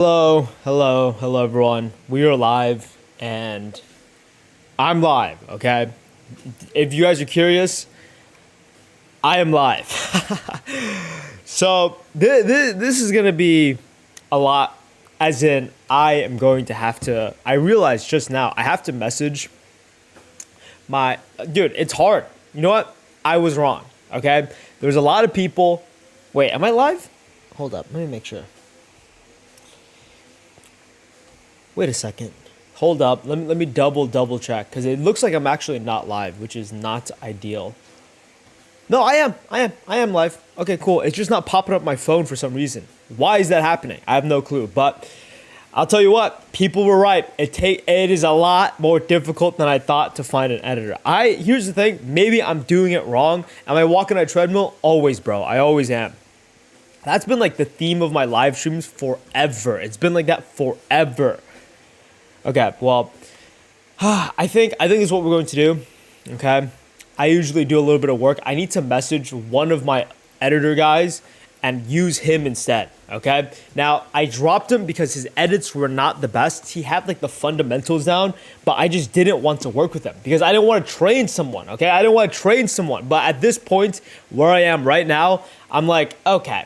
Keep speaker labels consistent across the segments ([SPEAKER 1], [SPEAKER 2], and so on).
[SPEAKER 1] Hello everyone. We are live and I'm live, okay? If you guys are curious, I am live. So this is gonna be a lot, as in I am going to have to, I realized just now, I have to message my, dude, it's hard. You know what? I was wrong, okay? There's a lot of people, wait, am I live? Hold up, let me make sure. Wait a second. Hold up. Let me double check because it looks like I'm actually not live, which is not ideal. No, I am live. Okay, cool. It's just not popping up my phone for some reason. Why is that happening? I have no clue. But I'll tell you what, people were right. It is a lot more difficult than I thought to find an editor. Here's the thing. Maybe I'm doing it wrong. Am I walking on a treadmill? Always, bro. I always am. That's been like the theme of my live streams forever. It's been like that forever. Okay, well, I think this is what we're going to do, okay? I usually do a little bit of work. I need to message one of my editor guys and use him instead, okay? Now, I dropped him because his edits were not the best. He had like the fundamentals down, but I just didn't want to work with him because I didn't want to train someone, okay? I didn't want to train someone, but at this point where I am right now, I'm like, okay,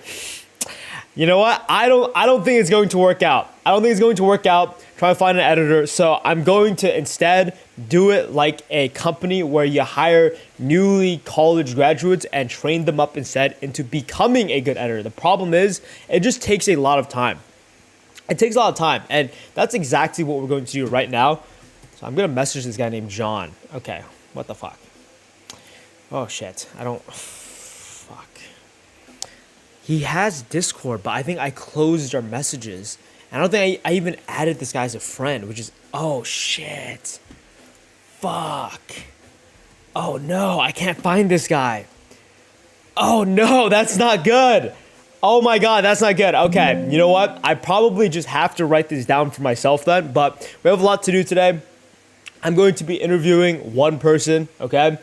[SPEAKER 1] you know what? I don't think it's going to work out. I don't think it's going to work out. Try to find an editor. So I'm going to instead do it like a company where you hire newly college graduates and train them up instead into becoming a good editor. The problem is it just takes a lot of time. It takes a lot of time. And that's exactly what we're going to do right now. So I'm going to message this guy named John. Okay. What the fuck? Oh shit. Fuck. He has Discord, but I think I closed our messages. I don't think I even added this guy as a friend, which is, oh shit. Fuck. Oh no, I can't find this guy. Oh no, that's not good. Oh my God, that's not good. Okay, you know what? I probably just have to write this down for myself then, but we have a lot to do today. I'm going to be interviewing one person, okay?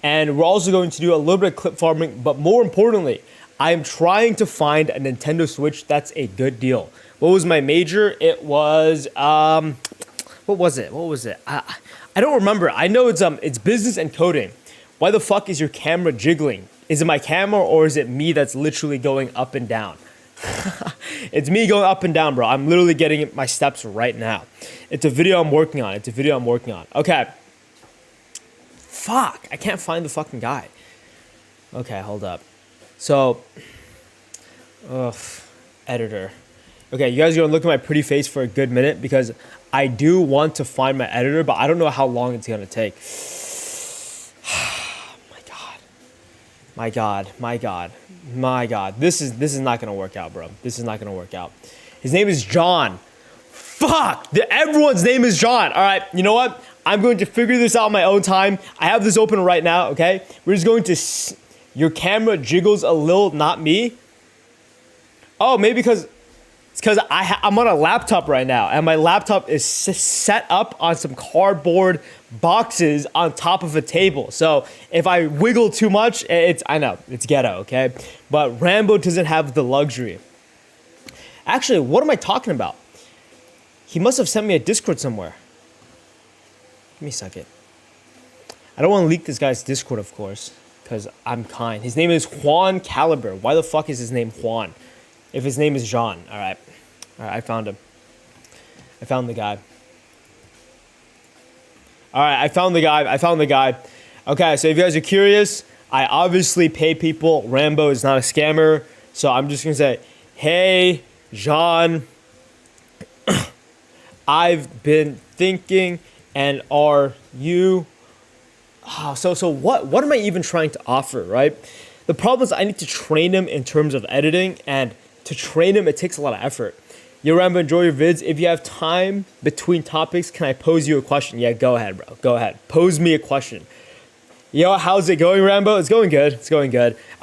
[SPEAKER 1] And we're also going to do a little bit of clip farming, but more importantly, I am trying to find a Nintendo Switch that's a good deal. What was my major? It was, what was it? I don't remember. I know it's business and coding. Why the fuck is your camera jiggling? Is it my camera or is it me that's literally going up and down? It's me going up and down, bro. I'm literally getting my steps right now. It's a video I'm working on. Okay. Fuck. I can't find the fucking guy. Okay, hold up. So, editor. Okay, you guys are gonna look at my pretty face for a good minute because I do want to find my editor, but I don't know how long it's gonna take. My God. This is not gonna work out, bro. This is not gonna work out. His name is John. Fuck! Everyone's name is John. All right, you know what? I'm going to figure this out on my own time. I have this open right now, okay? We're just going to... Your camera jiggles a little, not me. Oh, maybe because... It's because I'm on a laptop right now, and my laptop is set up on some cardboard boxes on top of a table. So if I wiggle too much, I know, it's ghetto, okay? But Rambo doesn't have the luxury. Actually, what am I talking about? He must have sent me a Discord somewhere. Give me a second. I don't want to leak this guy's Discord, of course, because I'm kind. His name is Juan Caliber. Why the fuck is his name Juan? If his name is John. All right, I found him. I found the guy. All right, I found the guy. Okay, so if you guys are curious, I obviously pay people. Rambo is not a scammer. So I'm just going to say, hey, John, I've been thinking, and are you... So what am I even trying to offer, right? The problem is I need to train him in terms of editing, and to train him, it takes a lot of effort. Yo, Rambo, enjoy your vids. If you have time between topics, can I pose you a question? Yeah, go ahead, bro. Go ahead. Pose me a question. Yo, how's it going, Rambo? It's going good.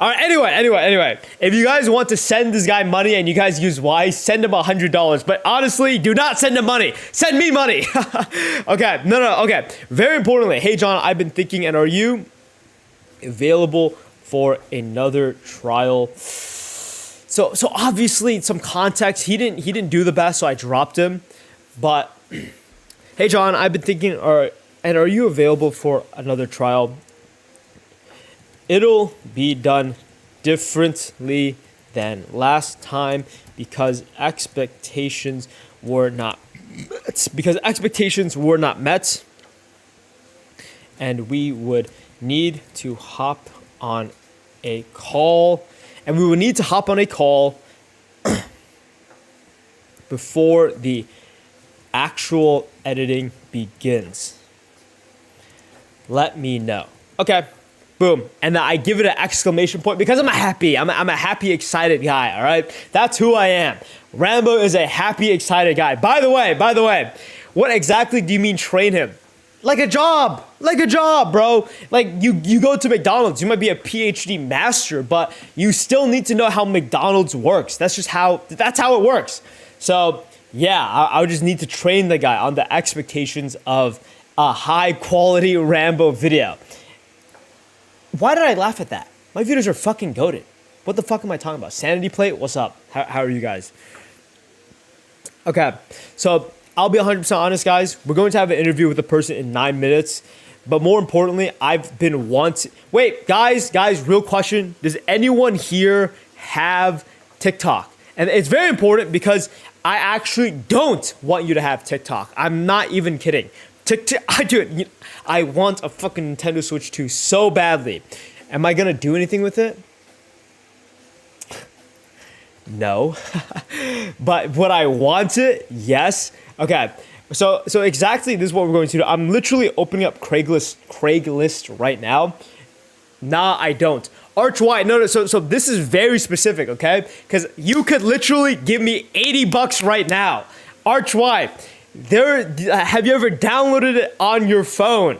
[SPEAKER 1] All right, anyway. If you guys want to send this guy money and you guys use Wise, send him $100. But honestly, do not send him money. Send me money. Okay, okay. Very importantly, hey, John, I've been thinking, and are you available for another trial? So obviously some context. He didn't do the best, so I dropped him. But hey, John, I've been thinking. Are you available for another trial? It'll be done differently than last time because expectations were not met, and we would need to hop on a call, before the actual editing begins. Let me know. Okay. Boom. And then I give it an exclamation point because I'm a happy, excited guy, all right? That's who I am. Rambo is a happy, excited guy. By the way, what exactly do you mean train him? Like a job, bro. Like you go to McDonald's, you might be a PhD master, but you still need to know how McDonald's works. That's how it works. So yeah, I would just need to train the guy on the expectations of a high quality Rambo video. Why did I laugh at that? My videos are fucking goated. What the fuck am I talking about? Sanity plate? What's up? How are you guys? Okay, so I'll be 100% honest, guys. We're going to have an interview with the person in 9 minutes. But more importantly, I've been wanting... Wait, guys, real question. Does anyone here have TikTok? And it's very important because I actually don't want you to have TikTok. I'm not even kidding. I want a fucking Nintendo Switch 2 so badly. Am I gonna do anything with it? No. But would I want it? Yes. Okay. So exactly this is what we're going to do. I'm literally opening up Craigslist right now. Nah, I don't. Arch White, no. So this is very specific, okay? Because you could literally give me $80 right now. Arch White. Have you ever downloaded it on your phone?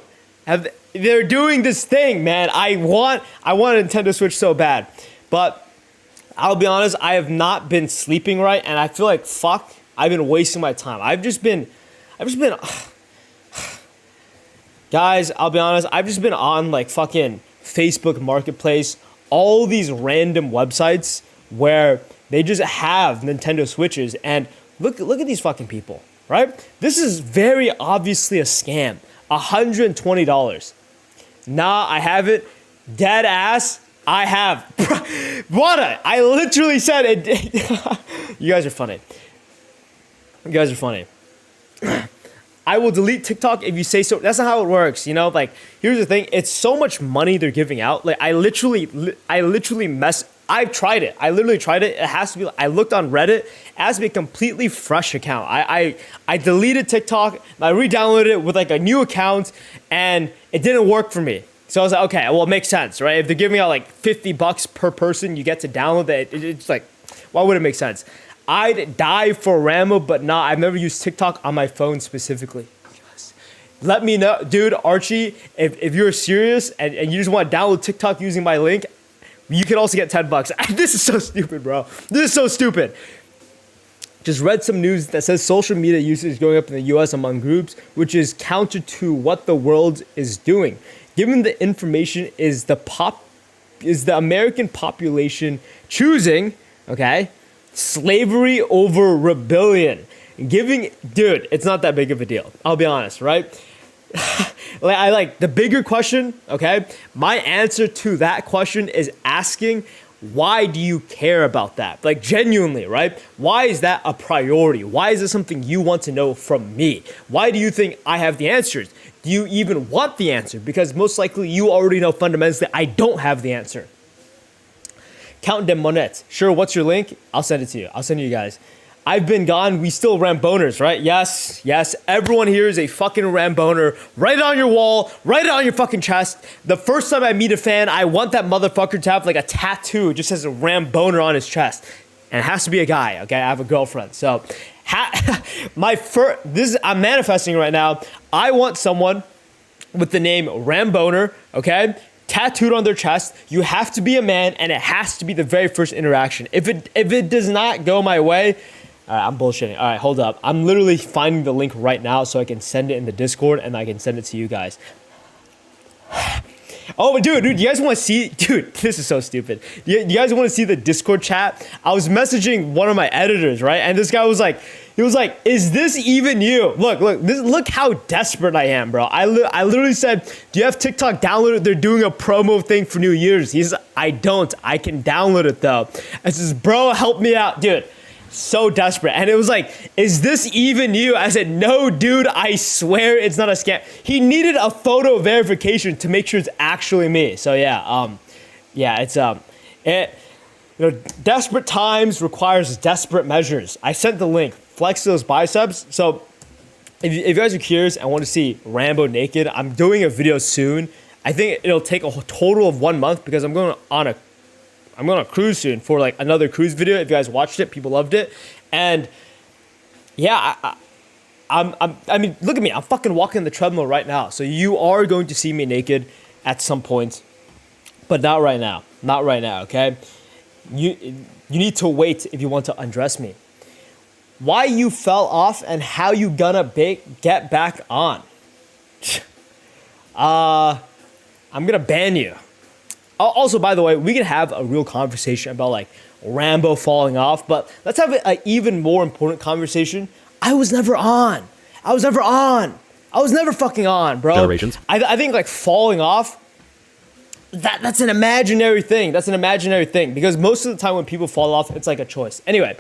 [SPEAKER 1] They're doing this thing, man. I want a Nintendo Switch so bad. But I'll be honest, I have not been sleeping right, and I feel like I've been wasting my time. I've just been guys, I'll be honest, I've just been on like fucking Facebook Marketplace, all these random websites where they just have Nintendo Switches, and look at these fucking people. Right? This is very obviously a scam. $120. Nah, I haven't. Dead ass, I have. What? I literally said it. You guys are funny. I will delete TikTok if you say so. That's not how it works, you know? Like, here's the thing. It's so much money they're giving out. Like, I literally I've tried it. I literally tried it. It has to be, I looked on Reddit. It has to be a completely fresh account. I deleted TikTok. I re-downloaded it with like a new account, and it didn't work for me. So I was like, okay, well, it makes sense, right? If they're giving out like $50 per person, you get to download that. It's like, why would it make sense? I'd die for Rambo, but nah, I've never used TikTok on my phone specifically. Yes. Let me know, dude, Archie, if you're serious and you just want to download TikTok using my link, you can also get $10. This is so stupid, bro. This is so stupid. Just read some news that says social media usage is going up in the US among groups, which is counter to what the world is doing. Given the information is the American population choosing, okay, slavery over rebellion. Dude, it's not that big of a deal. I'll be honest, right? I like the bigger question, okay? My answer to that question is asking, why do you care about that? Like, genuinely, right? Why is that a priority? Why is this something you want to know from me? Why do you think I have the answers? Do you even want the answer? Because most likely you already know fundamentally I don't have the answer. Count them monettes. Sure, what's your link? I'll send it to you. I'll send you guys. I've been gone. We still Ramboners, right? Yes. Everyone here is a fucking Ramboner. Write it on your wall. Write it on your fucking chest. The first time I meet a fan, I want that motherfucker to have like a tattoo. It just says a Ramboner on his chest. And it has to be a guy, okay? I have a girlfriend. So, I'm manifesting right now. I want someone with the name Ramboner, okay? Tattooed on their chest. You have to be a man, and it has to be the very first interaction. If it does not go my way, I'm bullshitting. All right, hold up. I'm literally finding the link right now so I can send it in the Discord and I can send it to you guys. Oh, dude, you guys want to see? Dude, this is so stupid. You guys want to see the Discord chat? I was messaging one of my editors, right? And this guy was like, "Is this even you?" Look how desperate I am, bro. I literally said, "Do you have TikTok downloaded? They're doing a promo thing for New Year's." He says, "I don't. I can download it though." I says, "Bro, help me out, dude." So desperate. And it was like, "Is this even you?" I said, "No, dude, I swear it's not a scam." He needed a photo verification to make sure it's actually me. So yeah, desperate times requires desperate measures. I sent the link. Flex those biceps. So if you guys are curious and want to see Rambo naked, I'm doing a video soon. I think it'll take a total of 1 month because I'm going on a cruise soon for like another cruise video. If you guys watched it, people loved it. And yeah, I mean, look at me. I'm fucking walking the treadmill right now. So you are going to see me naked at some point, but not right now. Not right now, okay? You need to wait if you want to undress me. Why you fell off and how you gonna get back on? I'm gonna ban you. Also, by the way, we can have a real conversation about like Rambo falling off, but let's have an even more important conversation. I was never on. I was never fucking on, bro.
[SPEAKER 2] Generations.
[SPEAKER 1] I think like falling off, that's an imaginary thing. That's an imaginary thing because most of the time when people fall off, it's like a choice. Anyway,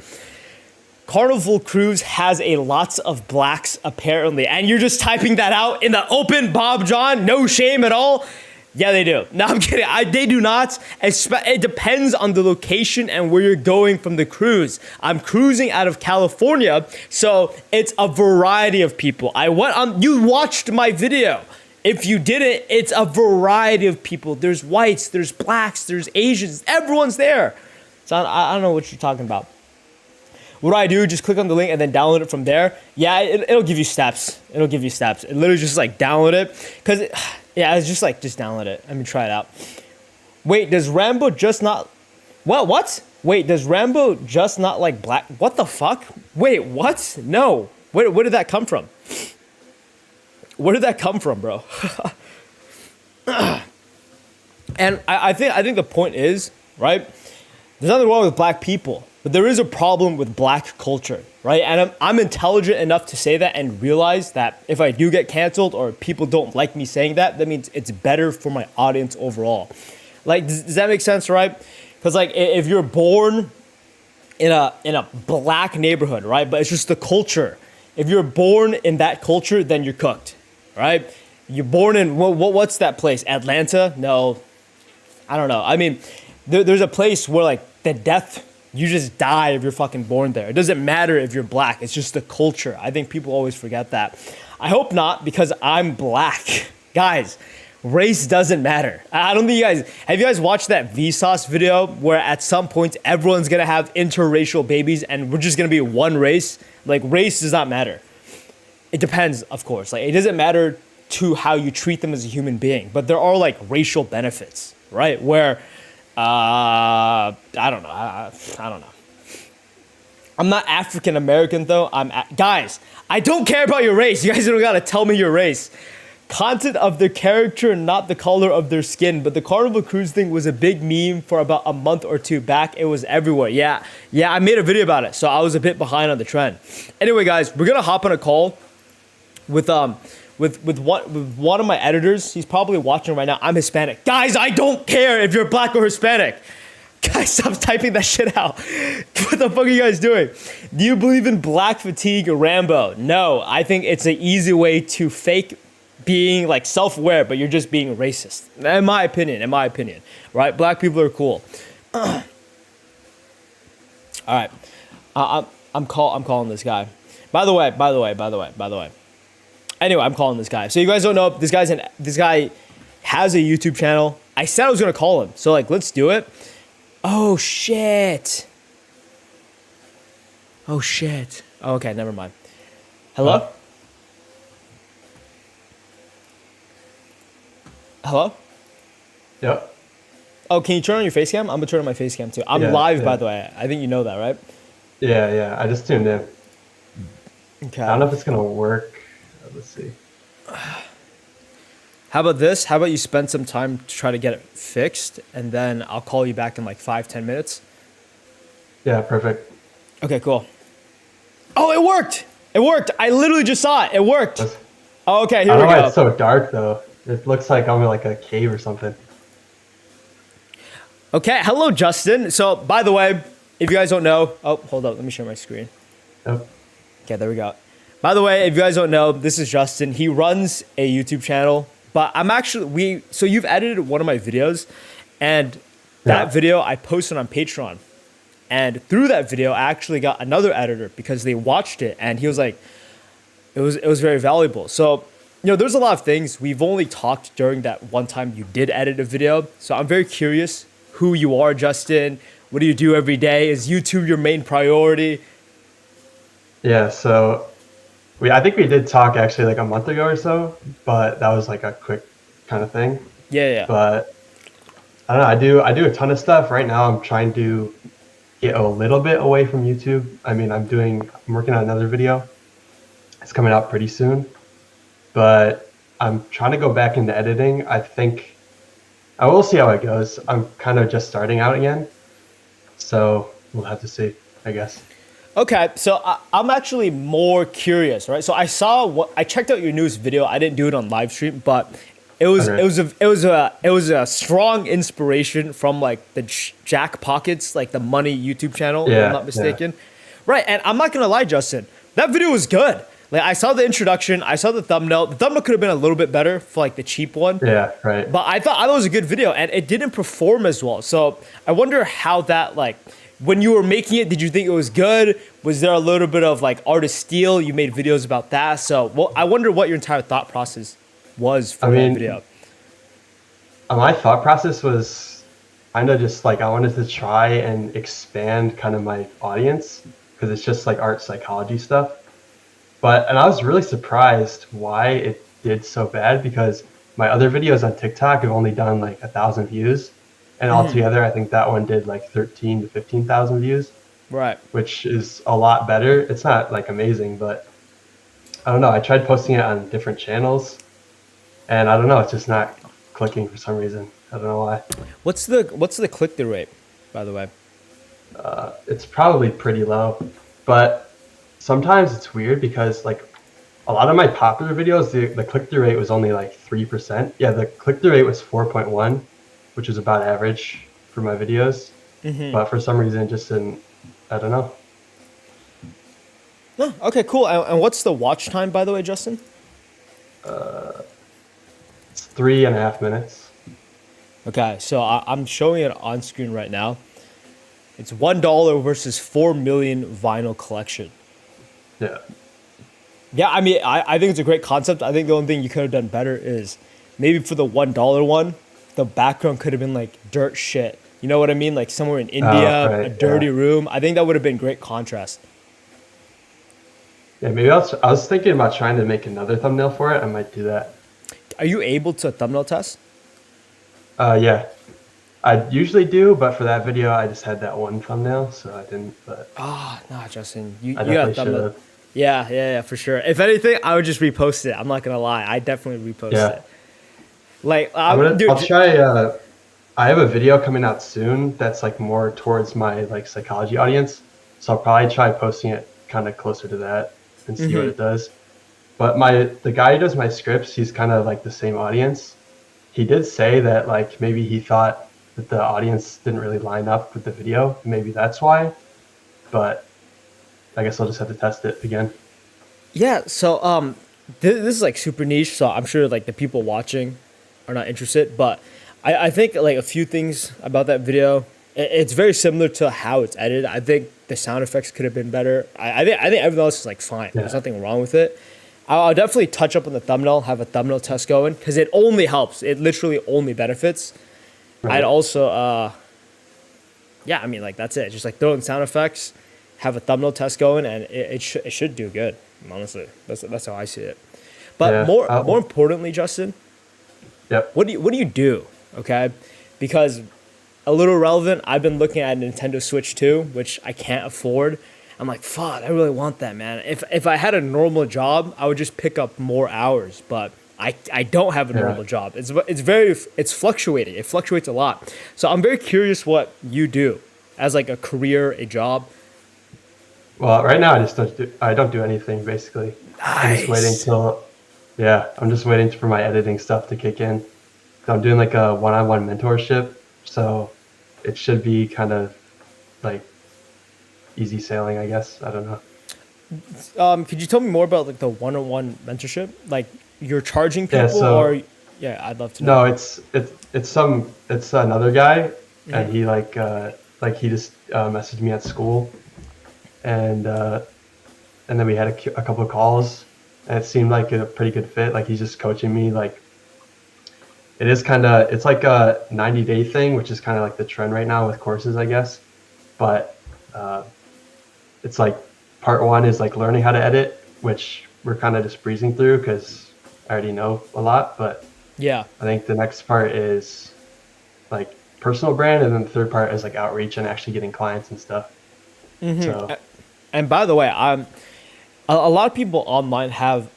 [SPEAKER 1] Carnival Cruise has a lots of blacks apparently, and you're just typing that out in the open, Bob John. No shame at all. Yeah, they do. No, I'm kidding. They do not. It depends on the location and where you're going from the cruise. I'm cruising out of California, so it's a variety of people. You watched my video. If you didn't, it's a variety of people. There's whites, there's blacks, there's Asians. Everyone's there. So I don't know what you're talking about. What do I do? Just click on the link and then download it from there. Yeah, it'll give you steps. It'll give you steps. It literally just like download it. Yeah, it's just download it. Let me try it out. Wait, does Rambo just not... What? Wait, does Rambo just not like black... What the fuck? Wait, what? No. Where did that come from? Where did that come from, bro? And I think the point is, right? There's nothing wrong with black people, but there is a problem with black culture, right? And I'm intelligent enough to say that and realize that if I do get canceled or people don't like me saying that, that means it's better for my audience overall. Like, does that make sense, right? Because like if you're born in a black neighborhood, right? But it's just the culture. If you're born in that culture, then you're cooked, right? You're born in what's that place? Atlanta? No, I don't know. I mean, there's a place where like the death. You just die if you're fucking born there. It doesn't matter if you're black. It's just the culture. I think people always forget that. I hope not because I'm black. Guys, race doesn't matter. I don't think have you guys watched that Vsauce video where at some point everyone's going to have interracial babies and we're just going to be one race? Like race does not matter. It depends, of course. Like it doesn't matter to how you treat them as a human being, but there are like racial benefits, right? Where I don't know. I don't know. I'm not African American though. Guys, I don't care about your race. You guys don't gotta tell me your race. Content of their character, not the color of their skin. But the Carnival Cruise thing was a big meme for about a month or two back. It was everywhere. Yeah, I made a video about it, so I was a bit behind on the trend. Anyway, guys, we're gonna hop on a call with one of my editors. He's probably watching right now. I'm Hispanic. Guys, I don't care if you're black or Hispanic. Guys, stop typing that shit out. What the fuck are you guys doing? Do you believe in black fatigue or Rambo? No, I think it's an easy way to fake being like self-aware, but you're just being racist. In my opinion, right? Black people are cool. All right, I'm calling this guy. By the way. Anyway, I'm calling this guy. So you guys don't know, this guy has a YouTube channel. I said I was gonna call him, so like, let's do it. Oh shit. Oh, okay, never mind. Hello? Hello?
[SPEAKER 2] Yep.
[SPEAKER 1] Oh, can you turn on your face cam? I'm gonna turn on my face cam too. I'm live, by the way. I think you know that, right?
[SPEAKER 2] Yeah. I just tuned in.
[SPEAKER 1] Okay.
[SPEAKER 2] I don't know if it's gonna work. Let's see.
[SPEAKER 1] How about this? How about you spend some time to try to get it fixed, and then I'll call you back in like 5-10 minutes.
[SPEAKER 2] Yeah, perfect.
[SPEAKER 1] Okay, cool. Oh, it worked. It worked. I literally just saw it. It worked. Oh, okay,
[SPEAKER 2] I
[SPEAKER 1] here
[SPEAKER 2] don't
[SPEAKER 1] we
[SPEAKER 2] know why
[SPEAKER 1] go.
[SPEAKER 2] it's so dark though. It looks like I'm in like a cave or something.
[SPEAKER 1] Okay, hello, Justin. So, by the way, if you guys don't know, oh, hold up, let me share my screen.
[SPEAKER 2] Yep.
[SPEAKER 1] Okay, there we go. By the way, if you guys don't know, this is Justin. He runs a YouTube channel, but I'm actually so you've edited one of my videos, and that
[SPEAKER 2] Yeah.
[SPEAKER 1] video I posted on Patreon. And through that video, I actually got another editor because they watched it and he was like, it was very valuable. So, there's a lot of things. We've only talked during that one time you did edit a video. So I'm very curious who you are, Justin. What do you do every day? Is YouTube your main priority?
[SPEAKER 2] Yeah, so I think we did talk actually like a month ago or so, but that was like a quick kind of thing.
[SPEAKER 1] Yeah.
[SPEAKER 2] But I don't know, I do a ton of stuff. Right now I'm trying to get a little bit away from YouTube. I mean, I'm working on another video. It's coming out pretty soon. But I'm trying to go back into editing. I think I will see how it goes. I'm kind of just starting out again. So we'll have to see, I guess.
[SPEAKER 1] Okay, so I'm actually more curious, right? So I checked out your newest video. I didn't do it on live stream, but it was a strong inspiration from like the Jack Pockets, like the money YouTube channel, if
[SPEAKER 2] Yeah,
[SPEAKER 1] I'm not mistaken. Right, and I'm not gonna lie, Justin, that video was good. Like I saw the introduction, I saw the thumbnail. The thumbnail could have been a little bit better for like the cheap one.
[SPEAKER 2] Yeah, right.
[SPEAKER 1] But I thought it was a good video, and it didn't perform as well. So I wonder how that like. When you were making it, did you think it was good? Was there a little bit of like artist steal? You made videos about that. So, well, I wonder what your entire thought process was for that video.
[SPEAKER 2] My thought process was kind of just like I wanted to try and expand kind of my audience because it's just like art psychology stuff. And I was really surprised why it did so bad because my other videos on TikTok have only done like 1,000 views. And altogether, I think that one did like 13 to 15,000 views.
[SPEAKER 1] Right.
[SPEAKER 2] Which is a lot better. It's not like amazing, but I don't know. I tried posting it on different channels and I don't know. It's just not clicking for some reason. I don't know why.
[SPEAKER 1] What's the click-through rate, by the way?
[SPEAKER 2] It's probably pretty low, but sometimes it's weird because like a lot of my popular videos, the click-through rate was only like 3%. Yeah, the click-through rate was 4.1. Which is about average for my videos. But for some reason, it just didn't, I don't know.
[SPEAKER 1] Oh, okay, cool. And what's the watch time, by the way, Justin?
[SPEAKER 2] It's 3.5 minutes.
[SPEAKER 1] Okay, so I'm showing it on screen right now. It's $1 versus 4 million vinyl collection.
[SPEAKER 2] Yeah.
[SPEAKER 1] Yeah, I mean, I think it's a great concept. I think the only thing you could have done better is maybe for the $1 one, the background could have been like dirt shit. You know what I mean? Like somewhere in India,
[SPEAKER 2] right,
[SPEAKER 1] a dirty room. I think that would have been great contrast.
[SPEAKER 2] Yeah, maybe I was thinking about trying to make another thumbnail for it. I might do that.
[SPEAKER 1] Are you able to thumbnail test?
[SPEAKER 2] Yeah. I usually do, but for that video, I just had that one thumbnail, so I didn't. But
[SPEAKER 1] Nah, Justin. You
[SPEAKER 2] I
[SPEAKER 1] got
[SPEAKER 2] definitely should
[SPEAKER 1] thumbnail.
[SPEAKER 2] have.
[SPEAKER 1] Yeah, for sure. If anything, I would just repost it. I'm not gonna lie. I definitely repost
[SPEAKER 2] Yeah.
[SPEAKER 1] it. Like,
[SPEAKER 2] I'll try. I have a video coming out soon that's like more towards my like psychology audience, so I'll probably try posting it kind of closer to that and see what it does. But the guy who does my scripts, he's kind of like the same audience. He did say that like maybe he thought that the audience didn't really line up with the video. Maybe that's why. But I guess I'll just have to test it again.
[SPEAKER 1] Yeah, so this is like super niche, so I'm sure like the people watching are not interested, but I think like a few things about that video. It's very similar to how it's edited. I think the sound effects could have been better. I think everything else is like fine.
[SPEAKER 2] Yeah.
[SPEAKER 1] There's nothing wrong with it. I'll definitely touch up on the thumbnail, have a thumbnail test going, because it only helps. It literally only benefits.
[SPEAKER 2] Right.
[SPEAKER 1] I'd also, yeah, I mean, like, that's it. Just, like, throw in sound effects, have a thumbnail test going, and it should do good, honestly. That's how I see it. But
[SPEAKER 2] Yeah,
[SPEAKER 1] more importantly, Justin,
[SPEAKER 2] Yep.
[SPEAKER 1] what do you do, okay? Because a little relevant, I've been looking at Nintendo Switch 2, which I can't afford. I'm like, fuck, I really want that, man. If I had a normal job, I would just pick up more hours. But I don't have a
[SPEAKER 2] Yeah.
[SPEAKER 1] normal job. It's fluctuating. It fluctuates a lot. So I'm very curious what you do as like a career, a job.
[SPEAKER 2] Well, right now I don't do anything basically. I'm just waiting
[SPEAKER 1] Nice.
[SPEAKER 2] till yeah, I'm just waiting for my editing stuff to kick in. I'm doing like a one-on-one mentorship, so it should be kind of like easy sailing, I guess. I don't know.
[SPEAKER 1] Could you tell me more about like the one-on-one mentorship? Like you're charging
[SPEAKER 2] Yeah,
[SPEAKER 1] people, or
[SPEAKER 2] so
[SPEAKER 1] yeah, I'd love to know.
[SPEAKER 2] no, it's another guy, and he he just messaged me at school, and then we had a couple of calls, and it seemed like a pretty good fit. Like he's just coaching me. Like it's like a 90-day thing, which is kind of like the trend right now with courses, I guess. But uh, it's like part one is like learning how to edit, which we're kind of just breezing through because I already know a lot. But
[SPEAKER 1] Yeah.
[SPEAKER 2] I think the next part is like personal brand, and then the third part is like outreach and actually getting clients and stuff. So
[SPEAKER 1] And by the way, a lot of people online have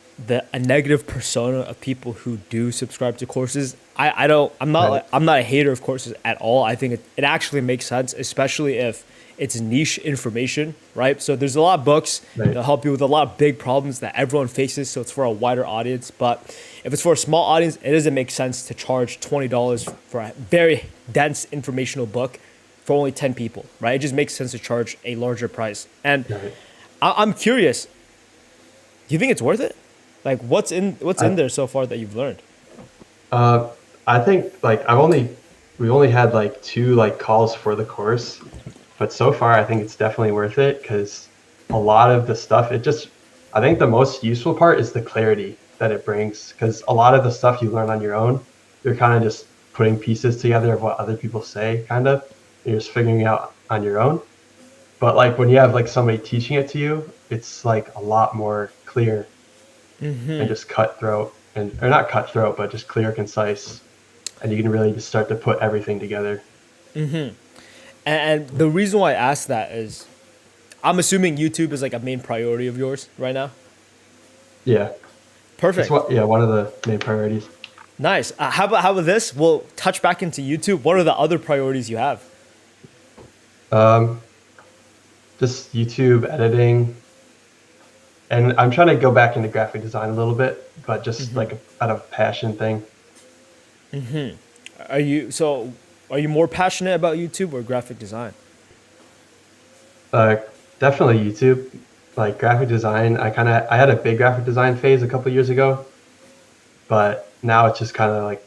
[SPEAKER 1] a negative persona of people who do subscribe to courses. I don't
[SPEAKER 2] right,
[SPEAKER 1] I'm not a hater of courses at all. I think it actually makes sense, especially if it's niche information, right? So there's a lot of books
[SPEAKER 2] right,
[SPEAKER 1] that help you with a lot of big problems that everyone faces, so it's for a wider audience. But if it's for a small audience, it doesn't make sense to charge $20 for a very dense informational book for only 10 people, right? It just makes sense to charge a larger price. And
[SPEAKER 2] right.
[SPEAKER 1] I'm curious, do you think it's worth it? Like what's in
[SPEAKER 2] I
[SPEAKER 1] there so far that you've learned?
[SPEAKER 2] uh, I think like we only had like two like calls for the course, but so far I think it's definitely worth it because a lot of the stuff I think the most useful part is the clarity that it brings because a lot of the stuff you learn on your own, you're kind of just putting pieces together of what other people say, kind of. You're just figuring it out on your own. But like when you have like somebody teaching it to you, it's like a lot more clear and just cutthroat and or not cutthroat, but just clear, concise, and you can really just start to put everything together.
[SPEAKER 1] And the reason why I asked that is I'm assuming YouTube is like a main priority of yours right now.
[SPEAKER 2] Yeah, it's
[SPEAKER 1] Perfect.
[SPEAKER 2] one of the main priorities.
[SPEAKER 1] Nice. How about this? We'll touch back into YouTube. What are the other priorities you have?
[SPEAKER 2] Um, just YouTube editing, and I'm trying to go back into graphic design a little bit, but just like out of passion thing.
[SPEAKER 1] Are you so are you more passionate about YouTube or graphic design?
[SPEAKER 2] Uh, Definitely YouTube. Like graphic design, I had a big graphic design phase a couple years ago, but now it's just kind of like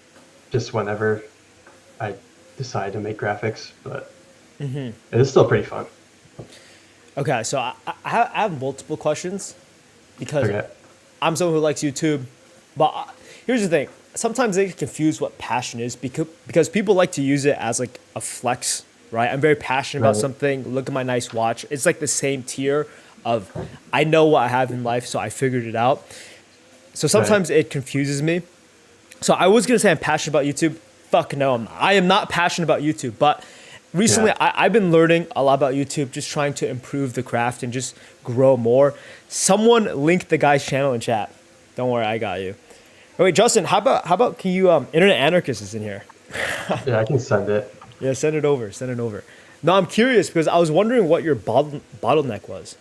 [SPEAKER 2] just whenever I decide to make graphics, but it is still pretty fun.
[SPEAKER 1] Okay, so I have multiple questions because
[SPEAKER 2] Okay.
[SPEAKER 1] I'm someone who likes YouTube, but here's the thing. Sometimes they get confused what passion is because people like to use it as like a flex, right? I'm very passionate about
[SPEAKER 2] Right.
[SPEAKER 1] something. Look at my nice watch. It's like the same tier of I know what I have in life, so I figured it out. So
[SPEAKER 2] Right.
[SPEAKER 1] sometimes it confuses me. So I was gonna say I'm passionate about YouTube. Fuck no, I am not passionate about YouTube. But recently,
[SPEAKER 2] Yeah.
[SPEAKER 1] I've been learning a lot about YouTube, just trying to improve the craft and just grow more. Someone link the guy's channel in chat. Don't worry, I got you. Oh, wait, Justin, how about can you Internet Anarchist is in here?
[SPEAKER 2] Yeah, I can send it
[SPEAKER 1] Yeah, send it over. Send it over. No, I'm curious because I was wondering what your bottleneck was.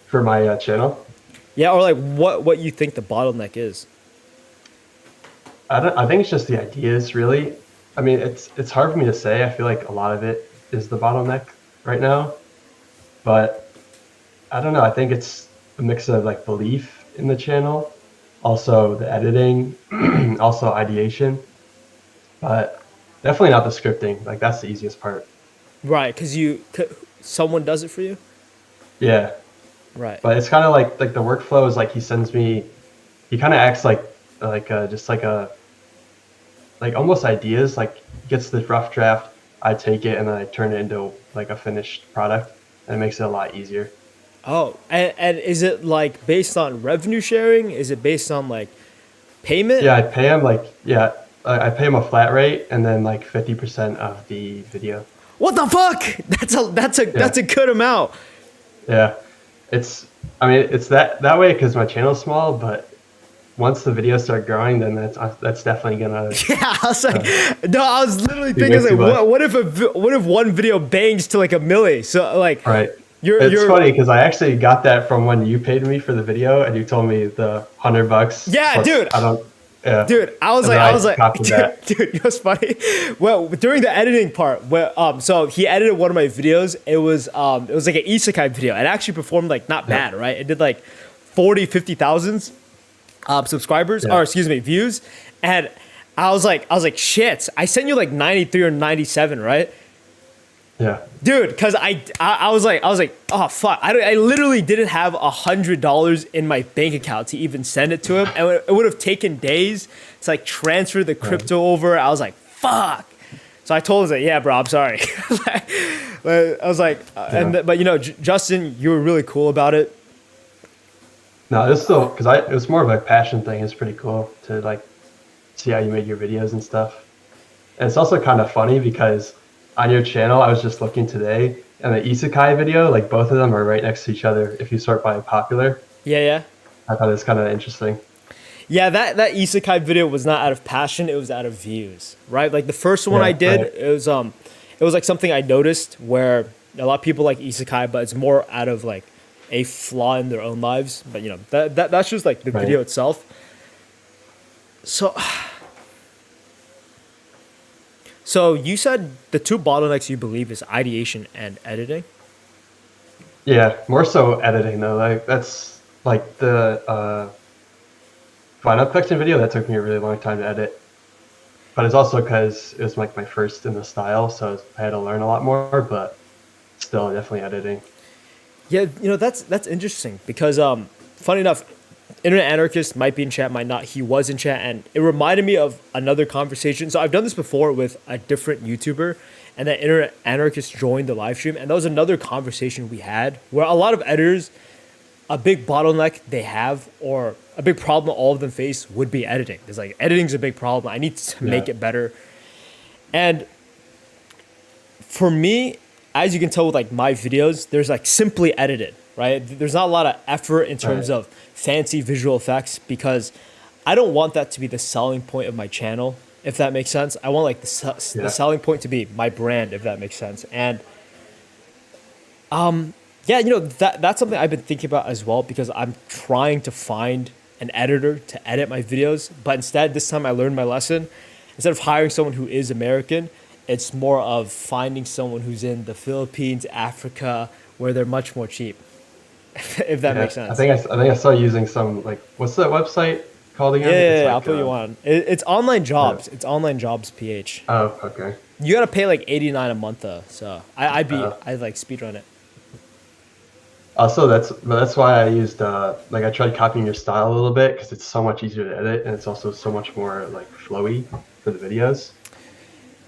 [SPEAKER 2] for my channel.
[SPEAKER 1] Yeah, or like what you think the bottleneck is.
[SPEAKER 2] I think it's just the ideas, really. I mean, it's hard for me to say. I feel like a lot of it is the bottleneck right now, but I don't know. I think it's a mix of like belief in the channel, also the editing, also ideation, but definitely not the scripting. Like that's the easiest part.
[SPEAKER 1] Right, because someone does it for you.
[SPEAKER 2] Yeah,
[SPEAKER 1] Right.
[SPEAKER 2] but it's kind of like the workflow is like he kind of acts like just like a like almost ideas. Like gets the rough draft, I take it and then I turn it into like a finished product, and it makes it a lot easier.
[SPEAKER 1] Oh, and is it like based on revenue sharing? Is it based on like payment?
[SPEAKER 2] Yeah, I pay him I pay him a flat rate and then like 50% of the video.
[SPEAKER 1] What the fuck?
[SPEAKER 2] Yeah,
[SPEAKER 1] That's a good amount.
[SPEAKER 2] yeah. It's I mean it's that way because my channel's small, but once the videos start growing, then that's definitely gonna
[SPEAKER 1] Yeah, I was like, no, I was literally
[SPEAKER 2] be
[SPEAKER 1] thinking,
[SPEAKER 2] way
[SPEAKER 1] like,
[SPEAKER 2] too much.
[SPEAKER 1] what if one video bangs to like a milli? So like,
[SPEAKER 2] Right. It's
[SPEAKER 1] you're,
[SPEAKER 2] funny because I actually got that from when you paid me for the video and you told me the $100
[SPEAKER 1] yeah,
[SPEAKER 2] plus
[SPEAKER 1] dude.
[SPEAKER 2] I don't yeah.
[SPEAKER 1] Dude,
[SPEAKER 2] And then
[SPEAKER 1] I
[SPEAKER 2] I
[SPEAKER 1] was like,
[SPEAKER 2] copied that.
[SPEAKER 1] dude, you know what's funny? Well, during the editing part, where so he edited one of my videos. It was like an isekai video. It actually performed like not
[SPEAKER 2] Yeah.
[SPEAKER 1] bad, right? It did like 50,000 subscribers,
[SPEAKER 2] Yeah.
[SPEAKER 1] or excuse me, views. And I was like, shit. I sent you like 93 or 97, right?
[SPEAKER 2] Yeah.
[SPEAKER 1] Dude, because I was like, oh fuck, I literally didn't have $100 in my bank account to even send it to him, and it would have taken days to like transfer the crypto over. I was like, fuck. So I told him that, yeah, bro, I'm sorry. I was like, but you know, Justin, you were really cool about it.
[SPEAKER 2] No, it's still because it was more of a passion thing. It's pretty cool to like see how you made your videos and stuff. And it's also kind of funny because on your channel, I was just looking today, and the isekai video, like both of them are right next to each other if you sort by popular.
[SPEAKER 1] Yeah, yeah.
[SPEAKER 2] I thought it was kind of interesting.
[SPEAKER 1] Yeah, that isekai video was not out of passion, it was out of views, right? Like the first one
[SPEAKER 2] Yeah,
[SPEAKER 1] I did,
[SPEAKER 2] right.
[SPEAKER 1] it was like something I noticed where a lot of people like isekai, but it's more out of like a flaw in their own lives. But you know, that's just like the
[SPEAKER 2] Right.
[SPEAKER 1] video itself. So so you said the two bottlenecks you believe is ideation and editing?
[SPEAKER 2] Yeah, more so editing though. Like that's like the Final Affection video that took me a really long time to edit. But it's also because it was like my first in the style, so I had to learn a lot more. But still, definitely editing.
[SPEAKER 1] Yeah, you know, that's interesting because funny enough, Internet Anarchist might be in chat, might not. He was in chat, and it reminded me of another conversation. So I've done this before with a different YouTuber, and that Internet Anarchist joined the live stream, and that was another conversation we had where a lot of editors, a big bottleneck they have, or a big problem all of them face, would be editing. It's like editing's a big problem. I need to make
[SPEAKER 2] Yeah.
[SPEAKER 1] it better, and for me, as you can tell with like my videos, there's like simply edited, right? There's not a lot of effort in terms
[SPEAKER 2] Right.
[SPEAKER 1] of fancy visual effects because I don't want that to be the selling point of my channel, if that makes sense. I want like the
[SPEAKER 2] Yeah.
[SPEAKER 1] selling point to be my brand, if that makes sense. And yeah, you know, that's something I've been thinking about as well because I'm trying to find an editor to edit my videos, but instead this time I learned my lesson. Instead of hiring someone who is American, it's more of finding someone who's in the Philippines, Africa, where they're much more cheap. If that
[SPEAKER 2] Yeah.
[SPEAKER 1] makes sense.
[SPEAKER 2] I think I saw using some like what's that website called again?
[SPEAKER 1] Yeah,
[SPEAKER 2] It's
[SPEAKER 1] yeah, I'll
[SPEAKER 2] like
[SPEAKER 1] put you on. It's online jobs. It's online jobs PH.
[SPEAKER 2] oh, okay.
[SPEAKER 1] You gotta pay like 89 a month though. So
[SPEAKER 2] Uh,
[SPEAKER 1] I'd like speedrun it.
[SPEAKER 2] Also, that's why I used like I tried copying your style a little bit because it's so much easier to edit and it's also so much more like flowy for the videos.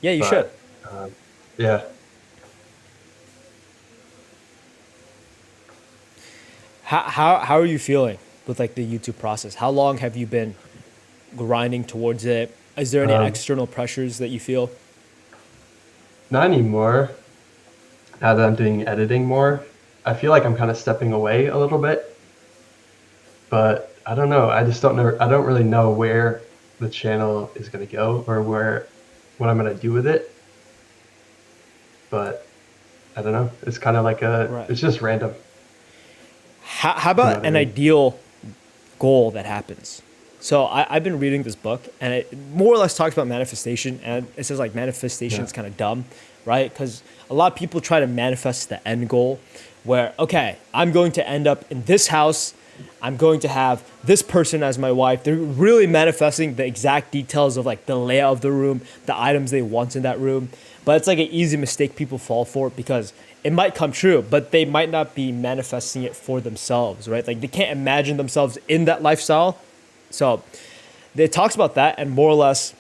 [SPEAKER 1] Yeah, you should.
[SPEAKER 2] But yeah,
[SPEAKER 1] How are you feeling with like the YouTube process? How long have you been grinding towards it? Is there any
[SPEAKER 2] Um,
[SPEAKER 1] external pressures that you feel?
[SPEAKER 2] not anymore. Now that I'm doing editing more, I feel like I'm kind of stepping away a little bit. But I don't know. I just don't know. I don't really know where the channel is going to go or what I'm going to do with it. But I don't know. It's kind of like
[SPEAKER 1] Right.
[SPEAKER 2] it's just random.
[SPEAKER 1] How
[SPEAKER 2] You know
[SPEAKER 1] about
[SPEAKER 2] what I
[SPEAKER 1] an
[SPEAKER 2] mean?
[SPEAKER 1] ideal goal that happens? So I've been reading this book, and it more or less talks about manifestation, and it says like manifestation is
[SPEAKER 2] Yeah.
[SPEAKER 1] kind of dumb, right? Because a lot of people try to manifest the end goal, where okay, I'm going to end up in this house, I'm going to have this person as my wife. They're really manifesting the exact details of like the layout of the room, the items they want in that room. But it's like an easy mistake people fall for because it might come true, but they might not be manifesting it for themselves, right? Like they can't imagine themselves in that lifestyle. So it talks about that, and more or less,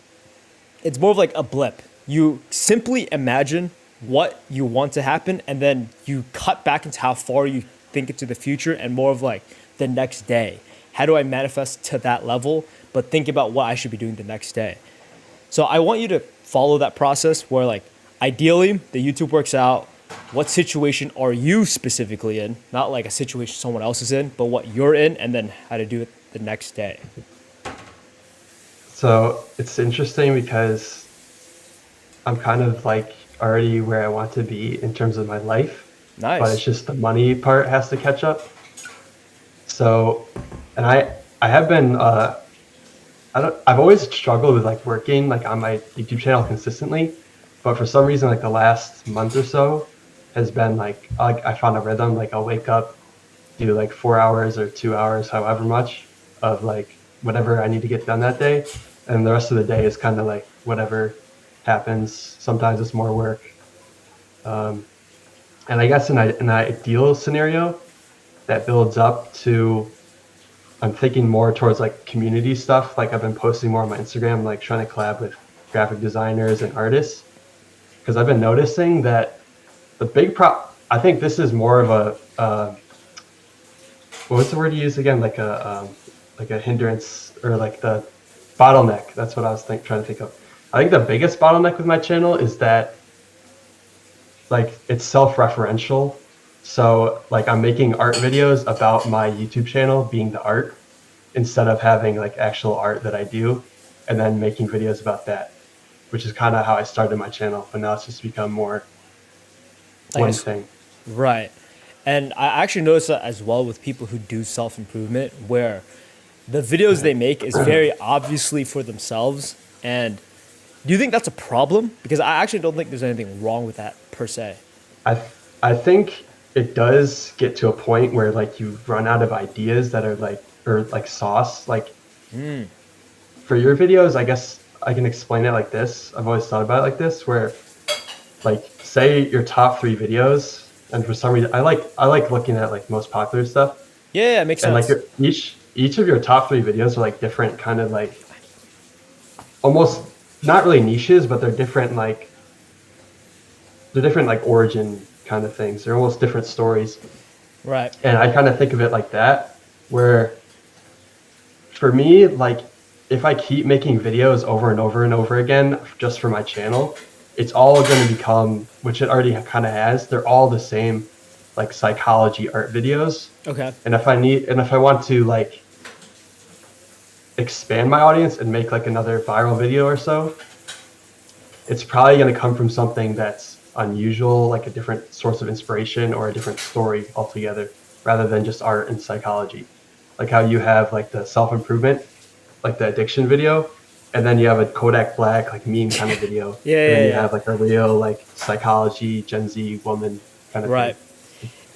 [SPEAKER 1] it's more of like a blip. You simply imagine what you want to happen, and then you cut back into how far you think into the future, and more of like the next day. How do I manifest to that level? But think about what I should be doing the next day. So I want you to follow that process where like ideally the YouTube works out. What situation are you specifically in? Not like a situation someone else is in, but what you're in, and then how to do it the next day.
[SPEAKER 2] So it's interesting because I'm kind of like already where I want to be in terms of my life, but it's
[SPEAKER 1] Nice.
[SPEAKER 2] just the money part has to catch up. So, and I have been I've always struggled with like working like on my YouTube channel consistently, but for some reason like the last month or so has been like I found a rhythm. Like I'll wake up, do like 4 hours or 2 hours, however much of like whatever I need to get done that day, and the rest of the day is kind of like whatever happens. Sometimes it's more work, um, and I guess in an ideal scenario that builds up to I'm thinking more towards like community stuff. Like I've been posting more on my Instagram, like trying to collab with graphic designers and artists. Because I've been noticing that the big I think this is more of a what was the word you use again? Like a hindrance or like the bottleneck. That's what I was trying to think of. I think the biggest bottleneck with my channel is that like it's self-referential. So like I'm making art videos about my YouTube channel being the art instead of having like actual art that I do and then making videos about that, which is kind of how I started my channel. But now it's just become more
[SPEAKER 1] I
[SPEAKER 2] one
[SPEAKER 1] guess,
[SPEAKER 2] thing.
[SPEAKER 1] right. And I actually notice that as well with people who do self improvement, where the videos they make is very obviously for themselves. And do you think that's a problem? Because I actually don't think there's anything wrong with that per se.
[SPEAKER 2] I I think it does get to a point where like you run out of ideas that are like or like sauce. Like for your videos, I guess I can explain it like this. I've always thought about it like this, where like say your top three videos, and for some reason I like looking at like most popular stuff,
[SPEAKER 1] Yeah, it makes
[SPEAKER 2] and like
[SPEAKER 1] sense.
[SPEAKER 2] each of your top three videos are like different kind of like almost not really niches, but they're different like origin kind of things. They're almost different stories.
[SPEAKER 1] Right.
[SPEAKER 2] And I kind of think of it like that, where for me, like if I keep making videos over and over and over again just for my channel, it's all going to become, which it already kind of has, they're all the same like psychology art videos.
[SPEAKER 1] Okay.
[SPEAKER 2] And if I want to like expand my audience and make like another viral video or so, it's probably going to come from something that's unusual, like a different source of inspiration or a different story altogether, rather than just art and psychology. Like how you have like the self-improvement, like the addiction video, and then you have a Kodak Black like meme kind of video,
[SPEAKER 1] Yeah,
[SPEAKER 2] and then
[SPEAKER 1] yeah,
[SPEAKER 2] you
[SPEAKER 1] yeah.
[SPEAKER 2] have like a real like psychology Gen Z woman kind of thing.
[SPEAKER 1] Right.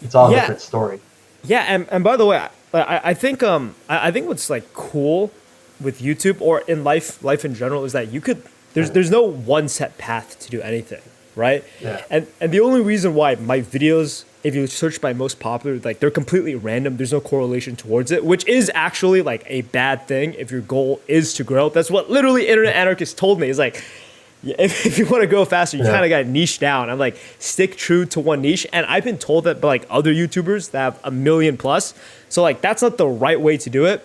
[SPEAKER 2] It's all a
[SPEAKER 1] Yeah.
[SPEAKER 2] different story.
[SPEAKER 1] Yeah, and by the way, I think I think what's like cool with YouTube or in life in general is that you could there's no one set path to do anything, right?
[SPEAKER 2] Yeah.
[SPEAKER 1] And the only reason why my videos, if you search by most popular, like they're completely random. There's no correlation towards it, which is actually like a bad thing if your goal is to grow. That's what literally internet anarchists told me. Is like if you want to grow faster, you
[SPEAKER 2] Yeah.
[SPEAKER 1] kind of got to niche down. I'm like, stick true to one niche. And I've been told that by like other YouTubers that have a million plus. So like, that's not the right way to do it,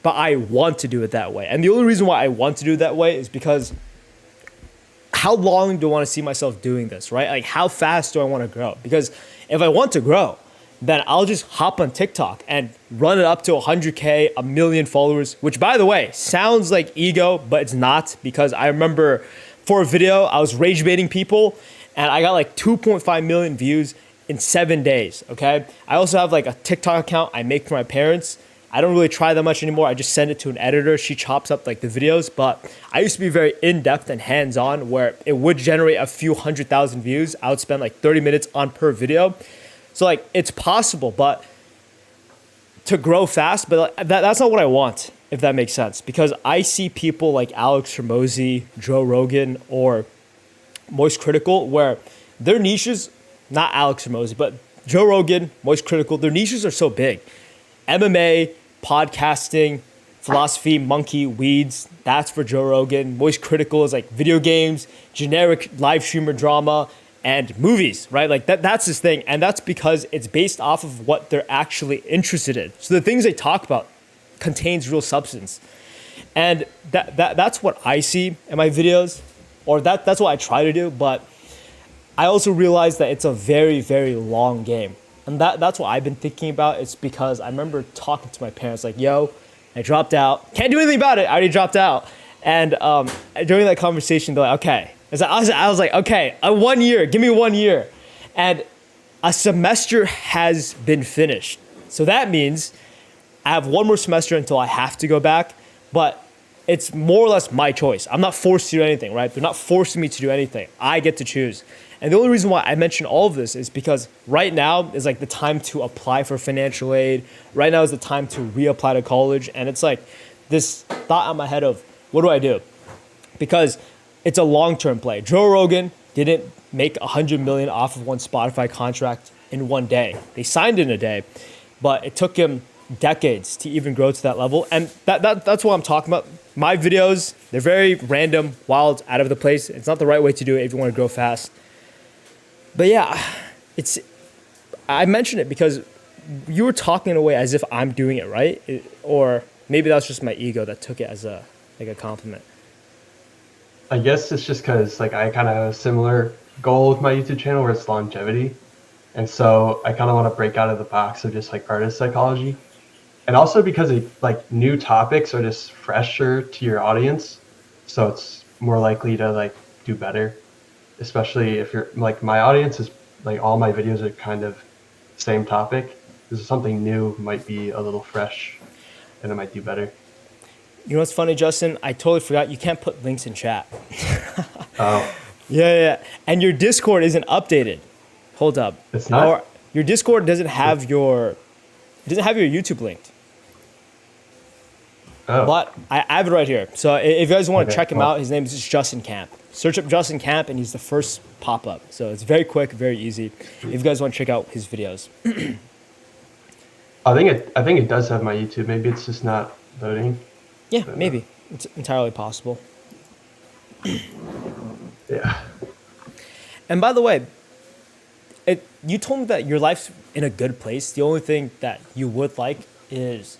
[SPEAKER 1] but I want to do it that way. And the only reason why I want to do it that way is because how long do I want to see myself doing this, right? Like, how fast do I want to grow? Because if I want to grow, then I'll just hop on TikTok and run it up to 100K, a million followers, which by the way, sounds like ego, but it's not, because I remember for a video, I was rage baiting people and I got like 2.5 million views in 7 days, okay? I also have like a TikTok account I make for my parents. I don't really try that much anymore. I just send it to an editor. She chops up like the videos, but I used to be very in-depth and hands-on where it would generate a few 100,000 views. I would spend like 30 minutes on per video. So like it's possible, but to grow fast, but that's not what I want, if that makes sense. Because I see people like Alex Hormozy, Joe Rogan, or Moist Critical, where their niches, not Alex Hormozy, but Joe Rogan, Moist Critical, their niches are so big. MMA, podcasting, philosophy, monkey, weeds, that's for Joe Rogan. Moist Critical is like video games, generic live streamer drama, and movies, right? Like that's his thing. And that's because it's based off of what they're actually interested in. So the things they talk about contains real substance. And that's what I see in my videos, or that's what I try to do. But I also realize that it's a very, very long game. And that's what I've been thinking about. It's because I remember talking to my parents like, yo, I dropped out. Can't do anything about it. I already dropped out. And during that conversation, they're like, okay. I was like, okay, 1 year, give me 1 year. And a semester has been finished. So that means I have one more semester until I have to go back, but it's more or less my choice. I'm not forced to do anything, right? They're not forcing me to do anything. I get to choose. And the only reason why I mention all of this is because right now is like the time to apply for financial aid. Right now is the time to reapply to college. And it's like this thought in my head of, what do I do? Because it's a long-term play. Joe Rogan didn't make 100 million off of one Spotify contract in 1 day. They signed in a day, but it took him decades to even grow to that level. And that's what I'm talking about. My videos, they're very random, wild, out of the place. It's not the right way to do it if you want to grow fast. But yeah, I mention it because you were talking in a way as if I'm doing it right, or maybe that's just my ego that took it as a compliment.
[SPEAKER 2] I guess it's just because like I kind of have a similar goal with my YouTube channel where it's longevity, and so I kind of want to break out of the box of just like artist psychology, and also because like new topics are just fresher to your audience, so it's more likely to like do better, especially if you're like my audience is like all my videos are kind of same topic. This is something new might be a little fresh, and it might do better.
[SPEAKER 1] You know what's funny, Justin? I totally forgot you can't put links in chat.
[SPEAKER 2] Oh,
[SPEAKER 1] Yeah. And your Discord isn't updated. Hold up.
[SPEAKER 2] it's not.
[SPEAKER 1] Or your Discord doesn't have your YouTube linked.
[SPEAKER 2] Oh,
[SPEAKER 1] But I have it right here. So if you guys want to
[SPEAKER 2] okay,
[SPEAKER 1] check him
[SPEAKER 2] cool.
[SPEAKER 1] out, his name is Justin Camp. Search up Justin Camp and he's the first pop-up. So it's very quick, very easy. If you guys want to check out his videos.
[SPEAKER 2] I think it does have my YouTube. Maybe it's just not loading.
[SPEAKER 1] Yeah, maybe. It's entirely possible.
[SPEAKER 2] Yeah.
[SPEAKER 1] And by the way, you told me that your life's in a good place. The only thing that you would like is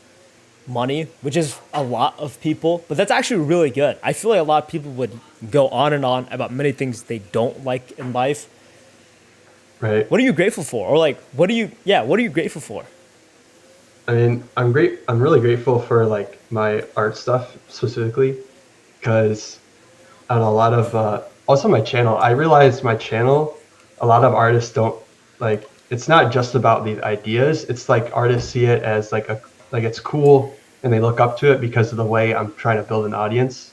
[SPEAKER 1] money, which is a lot of people, but that's actually really good. I feel like a lot of people would go on and on about many things they don't like in life.
[SPEAKER 2] Right.
[SPEAKER 1] What are you grateful for? Or like, what are you grateful for?
[SPEAKER 2] I mean, I'm really grateful for like my art stuff specifically, because on a lot of also my channel, I realized my channel, a lot of artists don't like. It's not just about the ideas. It's like artists see it as like it's cool, and they look up to it because of the way I'm trying to build an audience.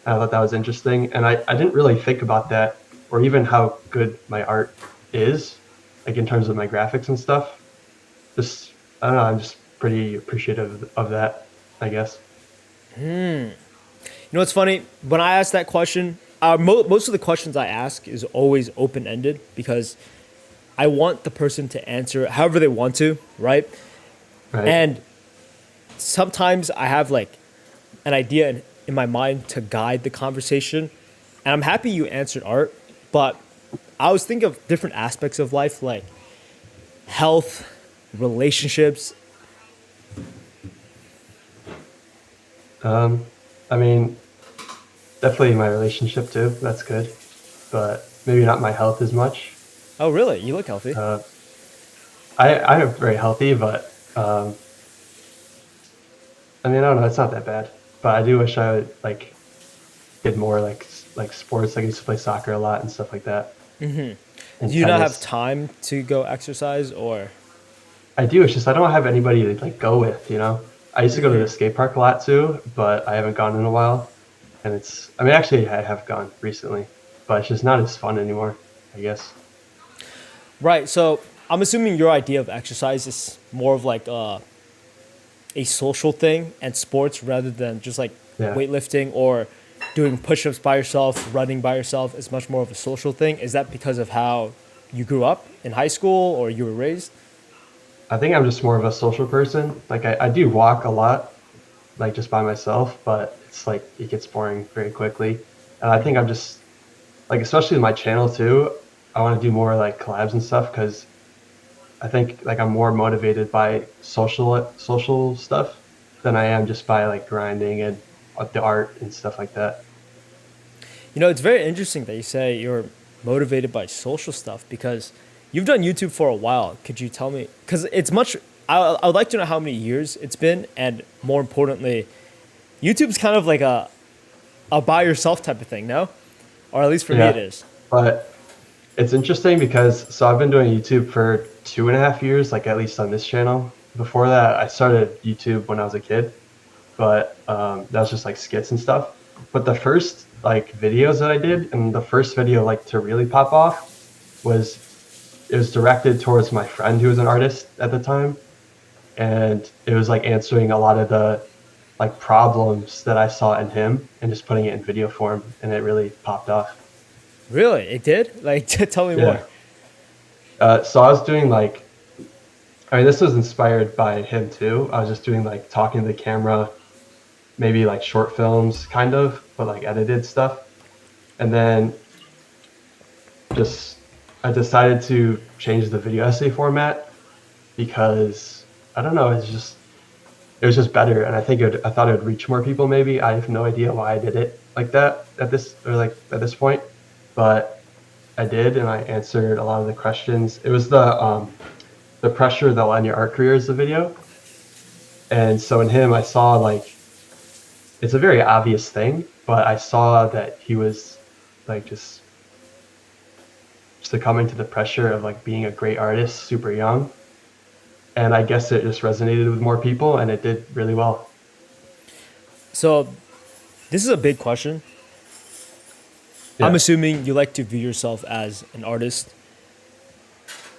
[SPEAKER 2] And I thought that was interesting, and I didn't really think about that or even how good my art is, like in terms of my graphics and stuff. Just I don't know. I'm just pretty appreciative of that, I guess.
[SPEAKER 1] You know what's funny? When I ask that question, most of the questions I ask is always open-ended because I want the person to answer it however they want to, right?
[SPEAKER 2] Right.
[SPEAKER 1] And sometimes I have like an idea in my mind to guide the conversation. And I'm happy you answered art, but I was thinking of different aspects of life like health, relationships.
[SPEAKER 2] I mean, definitely my relationship too. That's good, but maybe not my health as much.
[SPEAKER 1] Oh, really? You look healthy.
[SPEAKER 2] I'm very healthy, but I mean, I don't know. It's not that bad, but I do wish I would like did more like sports. Like I used to play soccer a lot and stuff like that. And
[SPEAKER 1] Do you not have
[SPEAKER 2] tennis.
[SPEAKER 1] time to go exercise or?
[SPEAKER 2] I do. It's just I don't have anybody to like go with. I used to go to the skate park a lot too, but I haven't gone in a while. And I mean, actually, I have gone recently, but it's just not as fun anymore, I guess.
[SPEAKER 1] Right. So I'm assuming your idea of exercise is more of like a social thing and sports rather than just like
[SPEAKER 2] Yeah.
[SPEAKER 1] weightlifting or doing push-ups by yourself, running by yourself is much more of a social thing. Is that because of how you grew up in high school or you were raised?
[SPEAKER 2] I think I'm just more of a social person. Like I do walk a lot, like just by myself, but it's like it gets boring very quickly. And I think I'm just like, especially with my channel too, I want to do more like collabs and stuff because I think like I'm more motivated by social stuff than I am just by like grinding and the art and stuff like that.
[SPEAKER 1] You know, it's very interesting that you say you're motivated by social stuff because you've done YouTube for a while. Could you tell me? Because I would like to know how many years it's been, and more importantly, YouTube's kind of like a by yourself type of thing, no? Or at least for me it
[SPEAKER 2] Yeah,
[SPEAKER 1] is.
[SPEAKER 2] but it's interesting because so I've been doing YouTube for 2.5 years, like at least on this channel. Before that, I started YouTube when I was a kid, but that was just like skits and stuff. But the first like videos that I did, and the first video like to really pop off was it was directed towards my friend who was an artist at the time, and it was like answering a lot of the like problems that I saw in him and just putting it in video form, and it really popped off.
[SPEAKER 1] Really? It did? Like tell me more.
[SPEAKER 2] Yeah. So I was doing like, I mean, this was inspired by him too. I was just doing like talking to the camera, maybe like short films, kind of, but like edited stuff. And then just I decided to change the video essay format because I don't know, it was just better, and I thought it would reach more people. Maybe I have no idea why I did it like that at this point, but I did, and I answered a lot of the questions. It was the pressure that'll end your art career is the video, and so in him I saw like it's a very obvious thing, but I saw that he was like just succumbing to the pressure of like being a great artist super young, and I guess it just resonated with more people, and it did really well.
[SPEAKER 1] So this is a big question. I'm
[SPEAKER 2] Yeah.
[SPEAKER 1] assuming you like to view yourself as an artist.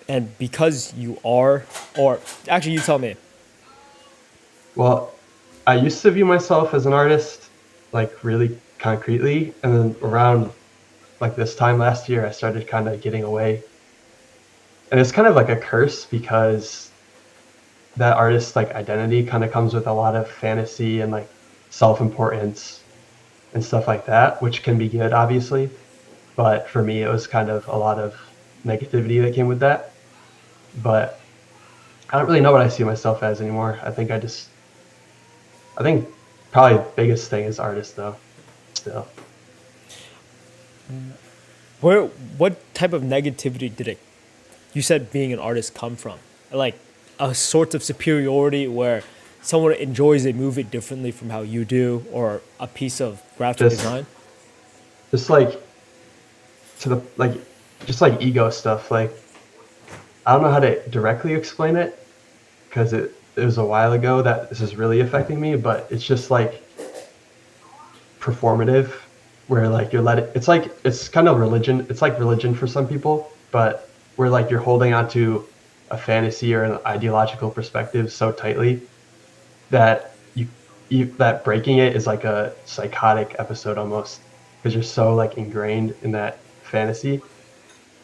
[SPEAKER 1] And because you are, or actually you tell me.
[SPEAKER 2] Well, I used to view myself as an artist, like really concretely, and then around like this time last year, I started kind of getting away, and it's kind of like a curse because that artist like identity kind of comes with a lot of fantasy and like self-importance and stuff like that, which can be good, obviously. But for me, it was kind of a lot of negativity that came with that. But I don't really know what I see myself as anymore. I think probably the biggest thing is artist though. Still,
[SPEAKER 1] Where what type of negativity did it you said being an artist come from? Like a sort of superiority where someone enjoys a movie differently from how you do, or a piece of graphic
[SPEAKER 2] just
[SPEAKER 1] design?
[SPEAKER 2] just like to the like just like ego stuff. Like I don't know how to directly explain it because it was a while ago that this is really affecting me, but it's just like performative where like you're letting it's like it's kind of religion, it's like religion for some people, but where like you're holding on to a fantasy or an ideological perspective so tightly that that breaking it is like a psychotic episode almost because you're so like ingrained in that fantasy.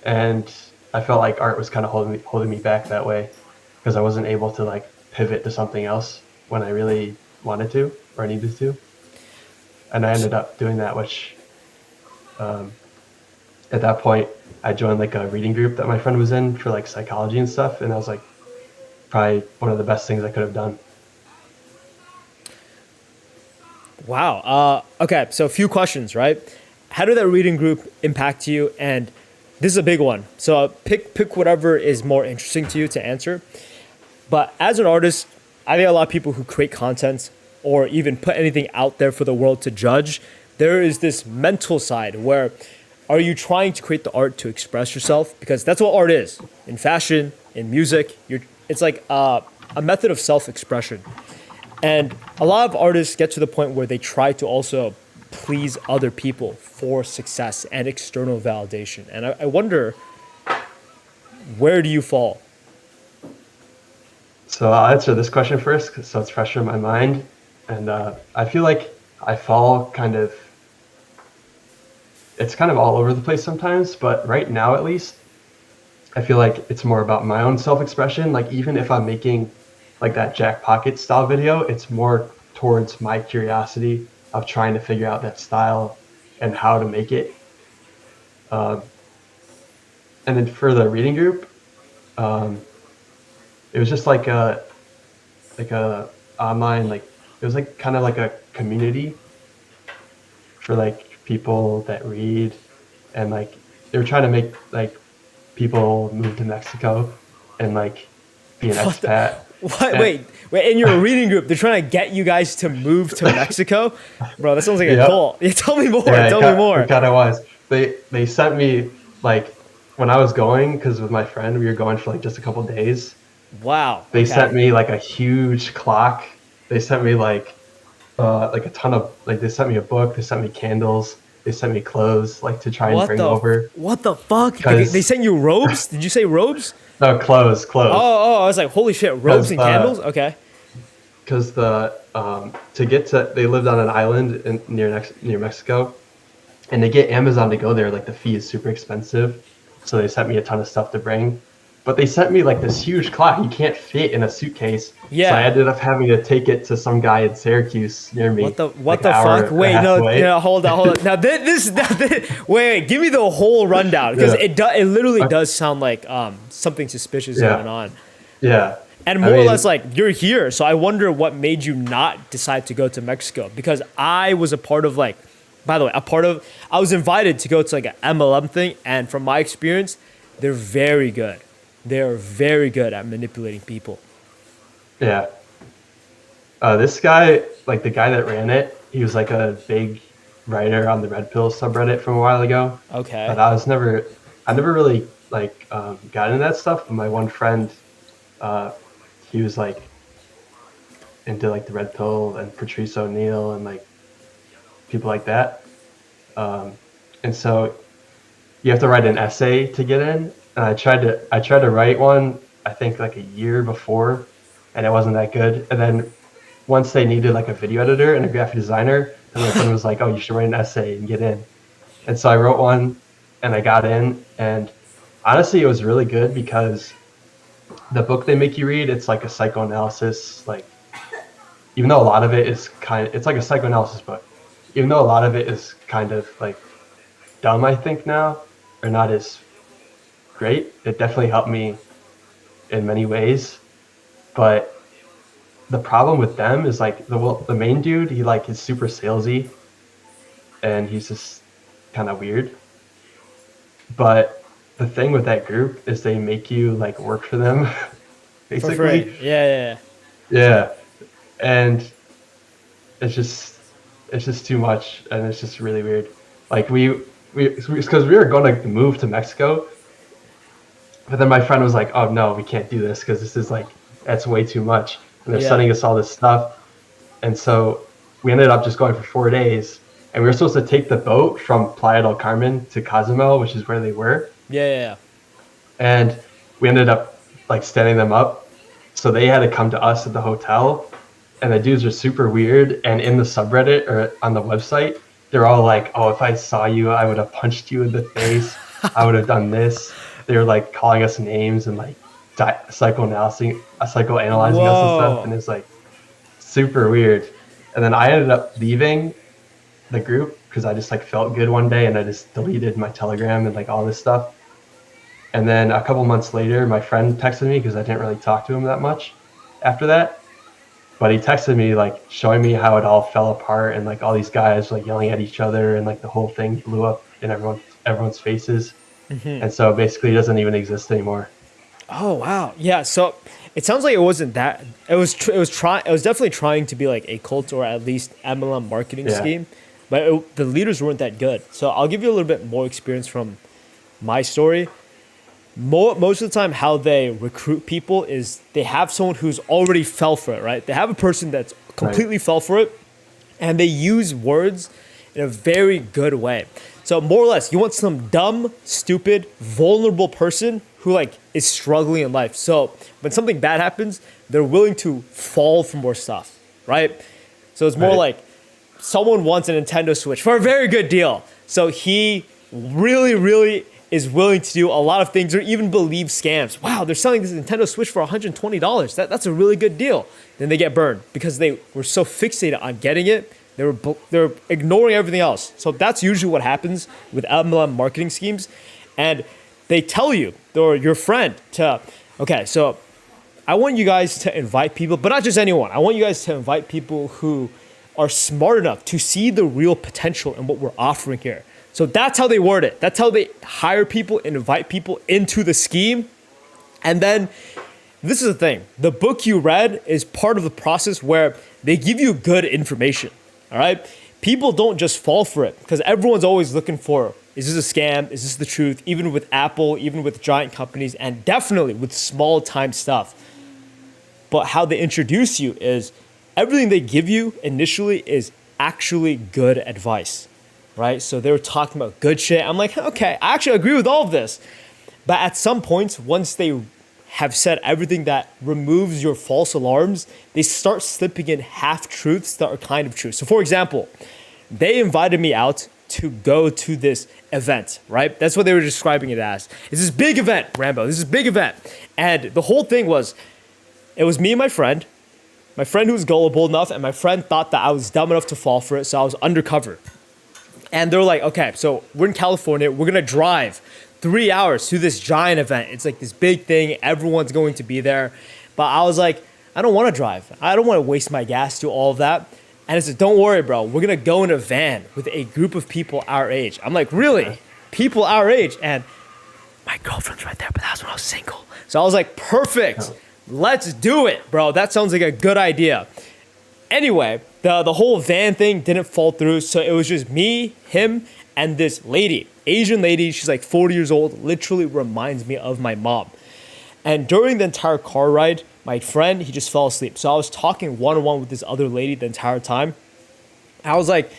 [SPEAKER 2] And I felt like art was kind of holding me back that way because I wasn't able to like pivot to something else when I really wanted to or needed to. And I ended up doing that, which um, at that point I joined like a reading group that my friend was in for like psychology and stuff, and that was like probably one of the best things I could have done.
[SPEAKER 1] Wow. Okay, so a few questions, right? How did that reading group impact you? And this is a big one. So pick whatever is more interesting to you to answer. But as an artist, I think a lot of people who create content or even put anything out there for the world to judge, there is this mental side where are you trying to create the art to express yourself? Because that's what art is. In fashion, in music, it's like a method of self-expression. And a lot of artists get to the point where they try to also please other people for success and external validation. And I wonder, where do you fall?
[SPEAKER 2] So I'll answer this question first, so it's fresher in my mind. And I feel like I fall it's kind of all over the place sometimes, but right now at least, I feel like it's more about my own self-expression. Like even if I'm making like that Jack Pocket style video, it's more towards my curiosity of trying to figure out that style and how to make it. Um, and then for the reading group, um, it was just like a online like it was like kind of like a community for like people that read, and like they were trying to make like people move to Mexico and like be an
[SPEAKER 1] What the,
[SPEAKER 2] expat.
[SPEAKER 1] What?
[SPEAKER 2] And,
[SPEAKER 1] Wait. In your reading group, they're trying to get you guys to move to Mexico, bro. That sounds like a
[SPEAKER 2] Yep.
[SPEAKER 1] cult. Yeah, tell me more.
[SPEAKER 2] Yeah,
[SPEAKER 1] Tell me more.
[SPEAKER 2] it kind of was. They sent me like when I was going, because with my friend we were going for like just a couple days.
[SPEAKER 1] Wow.
[SPEAKER 2] They sent
[SPEAKER 1] Okay.
[SPEAKER 2] me like a huge clock. They sent me like a ton of like they sent me a book. They sent me candles. They sent me clothes like to try and bring over
[SPEAKER 1] What the fuck? They
[SPEAKER 2] because
[SPEAKER 1] sent you robes? Did you say robes?
[SPEAKER 2] no clothes
[SPEAKER 1] I was like, holy shit, robes
[SPEAKER 2] because
[SPEAKER 1] and candles? Okay.
[SPEAKER 2] to get to they lived on an island near Mexico, and to get Amazon to go there, like the fee is super expensive. So they sent me a ton of stuff to bring. But they sent me like this huge clock you can't fit in a suitcase. So I
[SPEAKER 1] Yeah.
[SPEAKER 2] ended up having to take it to some guy in Syracuse near me,
[SPEAKER 1] What
[SPEAKER 2] like an
[SPEAKER 1] the
[SPEAKER 2] hour
[SPEAKER 1] fuck?
[SPEAKER 2] and a
[SPEAKER 1] Wait,
[SPEAKER 2] half
[SPEAKER 1] no,
[SPEAKER 2] away.
[SPEAKER 1] hold on. Now wait, give me the whole rundown because
[SPEAKER 2] Yeah.
[SPEAKER 1] it literally
[SPEAKER 2] Uh,
[SPEAKER 1] does sound like something suspicious going
[SPEAKER 2] yeah.
[SPEAKER 1] on.
[SPEAKER 2] Yeah.
[SPEAKER 1] And
[SPEAKER 2] I
[SPEAKER 1] more or less,
[SPEAKER 2] mean,
[SPEAKER 1] like, you're here. So I wonder what made you not decide to go to Mexico. Because I was a part of, like, by the way, I was invited to go to, like, an MLM thing. And from my experience, they're very good. They're very good at manipulating people.
[SPEAKER 2] yeah. This guy, like the guy that ran it, he was like a big writer on the Red Pill subreddit from a while ago.
[SPEAKER 1] Okay.
[SPEAKER 2] But I never really like got into that stuff. But my one friend, uh, he was like into like the Red Pill and Patrice O'Neill and like people like that. Um, and so you have to write an essay to get in. And I tried to write one, I think like a year before, and it wasn't that good. And then once they needed like a video editor and a graphic designer, then my friend was like, "Oh, you should write an essay and get in." And so I wrote one, and I got in. And honestly, it was really good because the book they make you read, it's like a psychoanalysis. Like even though a lot of it is it's like a psychoanalysis book. Even though a lot of it is kind of like dumb, I think now, or not as great. It definitely helped me in many ways. But the problem with them is like the main dude, he like is super salesy and he's just kind of weird. But the thing with that group is they make you like work for them,
[SPEAKER 1] For free.
[SPEAKER 2] basically.
[SPEAKER 1] Yeah.
[SPEAKER 2] Yeah, and it's just it's just too much, and it's just really weird. Like we because we were going to move to Mexico, but then my friend was like, "Oh no, we can't do this because this is like that's way too much." And they're
[SPEAKER 1] Yeah.
[SPEAKER 2] sending us all this stuff, and so we ended up just going for 4 days. And we were supposed to take the boat from Playa del Carmen to Cozumel, which is where they were.
[SPEAKER 1] Yeah.
[SPEAKER 2] And we ended up like standing them up, so they had to come to us at the hotel. And the dudes are super weird. And in the subreddit or on the website, they're all like, "Oh, if I saw you, I would have punched you in the face. I would have done this." They were like calling us names and like psychoanalyzing us and stuff.
[SPEAKER 1] Whoa.
[SPEAKER 2] And it's like super weird. And then I ended up leaving the group because I just like felt good one day and I just deleted my Telegram and like all this stuff. And then a couple months later, my friend texted me because I didn't really talk to him that much after that. But he texted me like showing me how it all fell apart and like all these guys like yelling at each other and like the whole thing blew up in everyone's faces. And so basically it doesn't even exist anymore.
[SPEAKER 1] Oh wow. Yeah. So it sounds like it wasn't that. It was definitely trying to be like a cult or at least MLM marketing
[SPEAKER 2] Yeah.
[SPEAKER 1] scheme, but the leaders weren't that good. So I'll give you a little bit more experience from my story. Most of the time, how they recruit people is they have someone who's already fell for it, right? They have a person that's
[SPEAKER 2] Right.
[SPEAKER 1] completely fell for it, and they use words in a very good way. So more or less, you want some dumb, stupid, vulnerable person who like is struggling in life. So when something bad happens, they're willing to fall for more stuff, right? So it's more
[SPEAKER 2] Right.
[SPEAKER 1] like someone wants a Nintendo Switch for a very good deal. So he really is willing to do a lot of things or even believe scams. Wow, they're selling this Nintendo Switch for $120. That's a really good deal. Then they get burned because they were so fixated on getting it. They're ignoring everything else. So that's usually what happens with MLM marketing schemes. And they tell you, or your friend, to, okay, so I want you guys to invite people, but not just anyone. I want you guys to invite people who are smart enough to see the real potential in what we're offering here. So that's how they word it. That's how they hire people and invite people into the scheme. And then this is the thing. The book you read is part of the process where they give you good information. All right. People don't just fall for it because everyone's always looking for, is this a scam? Is this the truth? Even with Apple, even with giant companies, and definitely with small time stuff. But how they introduce you is everything they give you initially is actually good advice, right? So they were talking about good shit. I'm like, okay, I actually agree with all of this. But at some points, once they have said everything that removes your false alarms, they start slipping in half truths that are kind of true. So for example, they invited me out to go to this event, right? That's what they were describing it as. It's this big event, Rambo. This is a big event. And the whole thing was, it was me and my friend who was gullible enough, and my friend thought that I was dumb enough to fall for it, so I was undercover. And they're like, okay, so we're in California, we're gonna drive 3 hours to this giant event. It's like this big thing, everyone's going to be there. But I was like, I don't wanna drive. I don't wanna waste my gas to all of that. And I said, don't worry, bro, we're gonna go in a van with a group of people our age. I'm like, really? People our age? And my girlfriend's right there, but that's when I was single. So I was like, perfect. Let's do it, bro. That sounds like a good idea. Anyway, the whole van thing didn't fall through, so it was just me, him, and this lady, Asian lady. She's like 40 years old, literally reminds me of my mom. And during the entire car ride, my friend, he just fell asleep. So I was talking one-on-one with this other lady the entire time. I was like,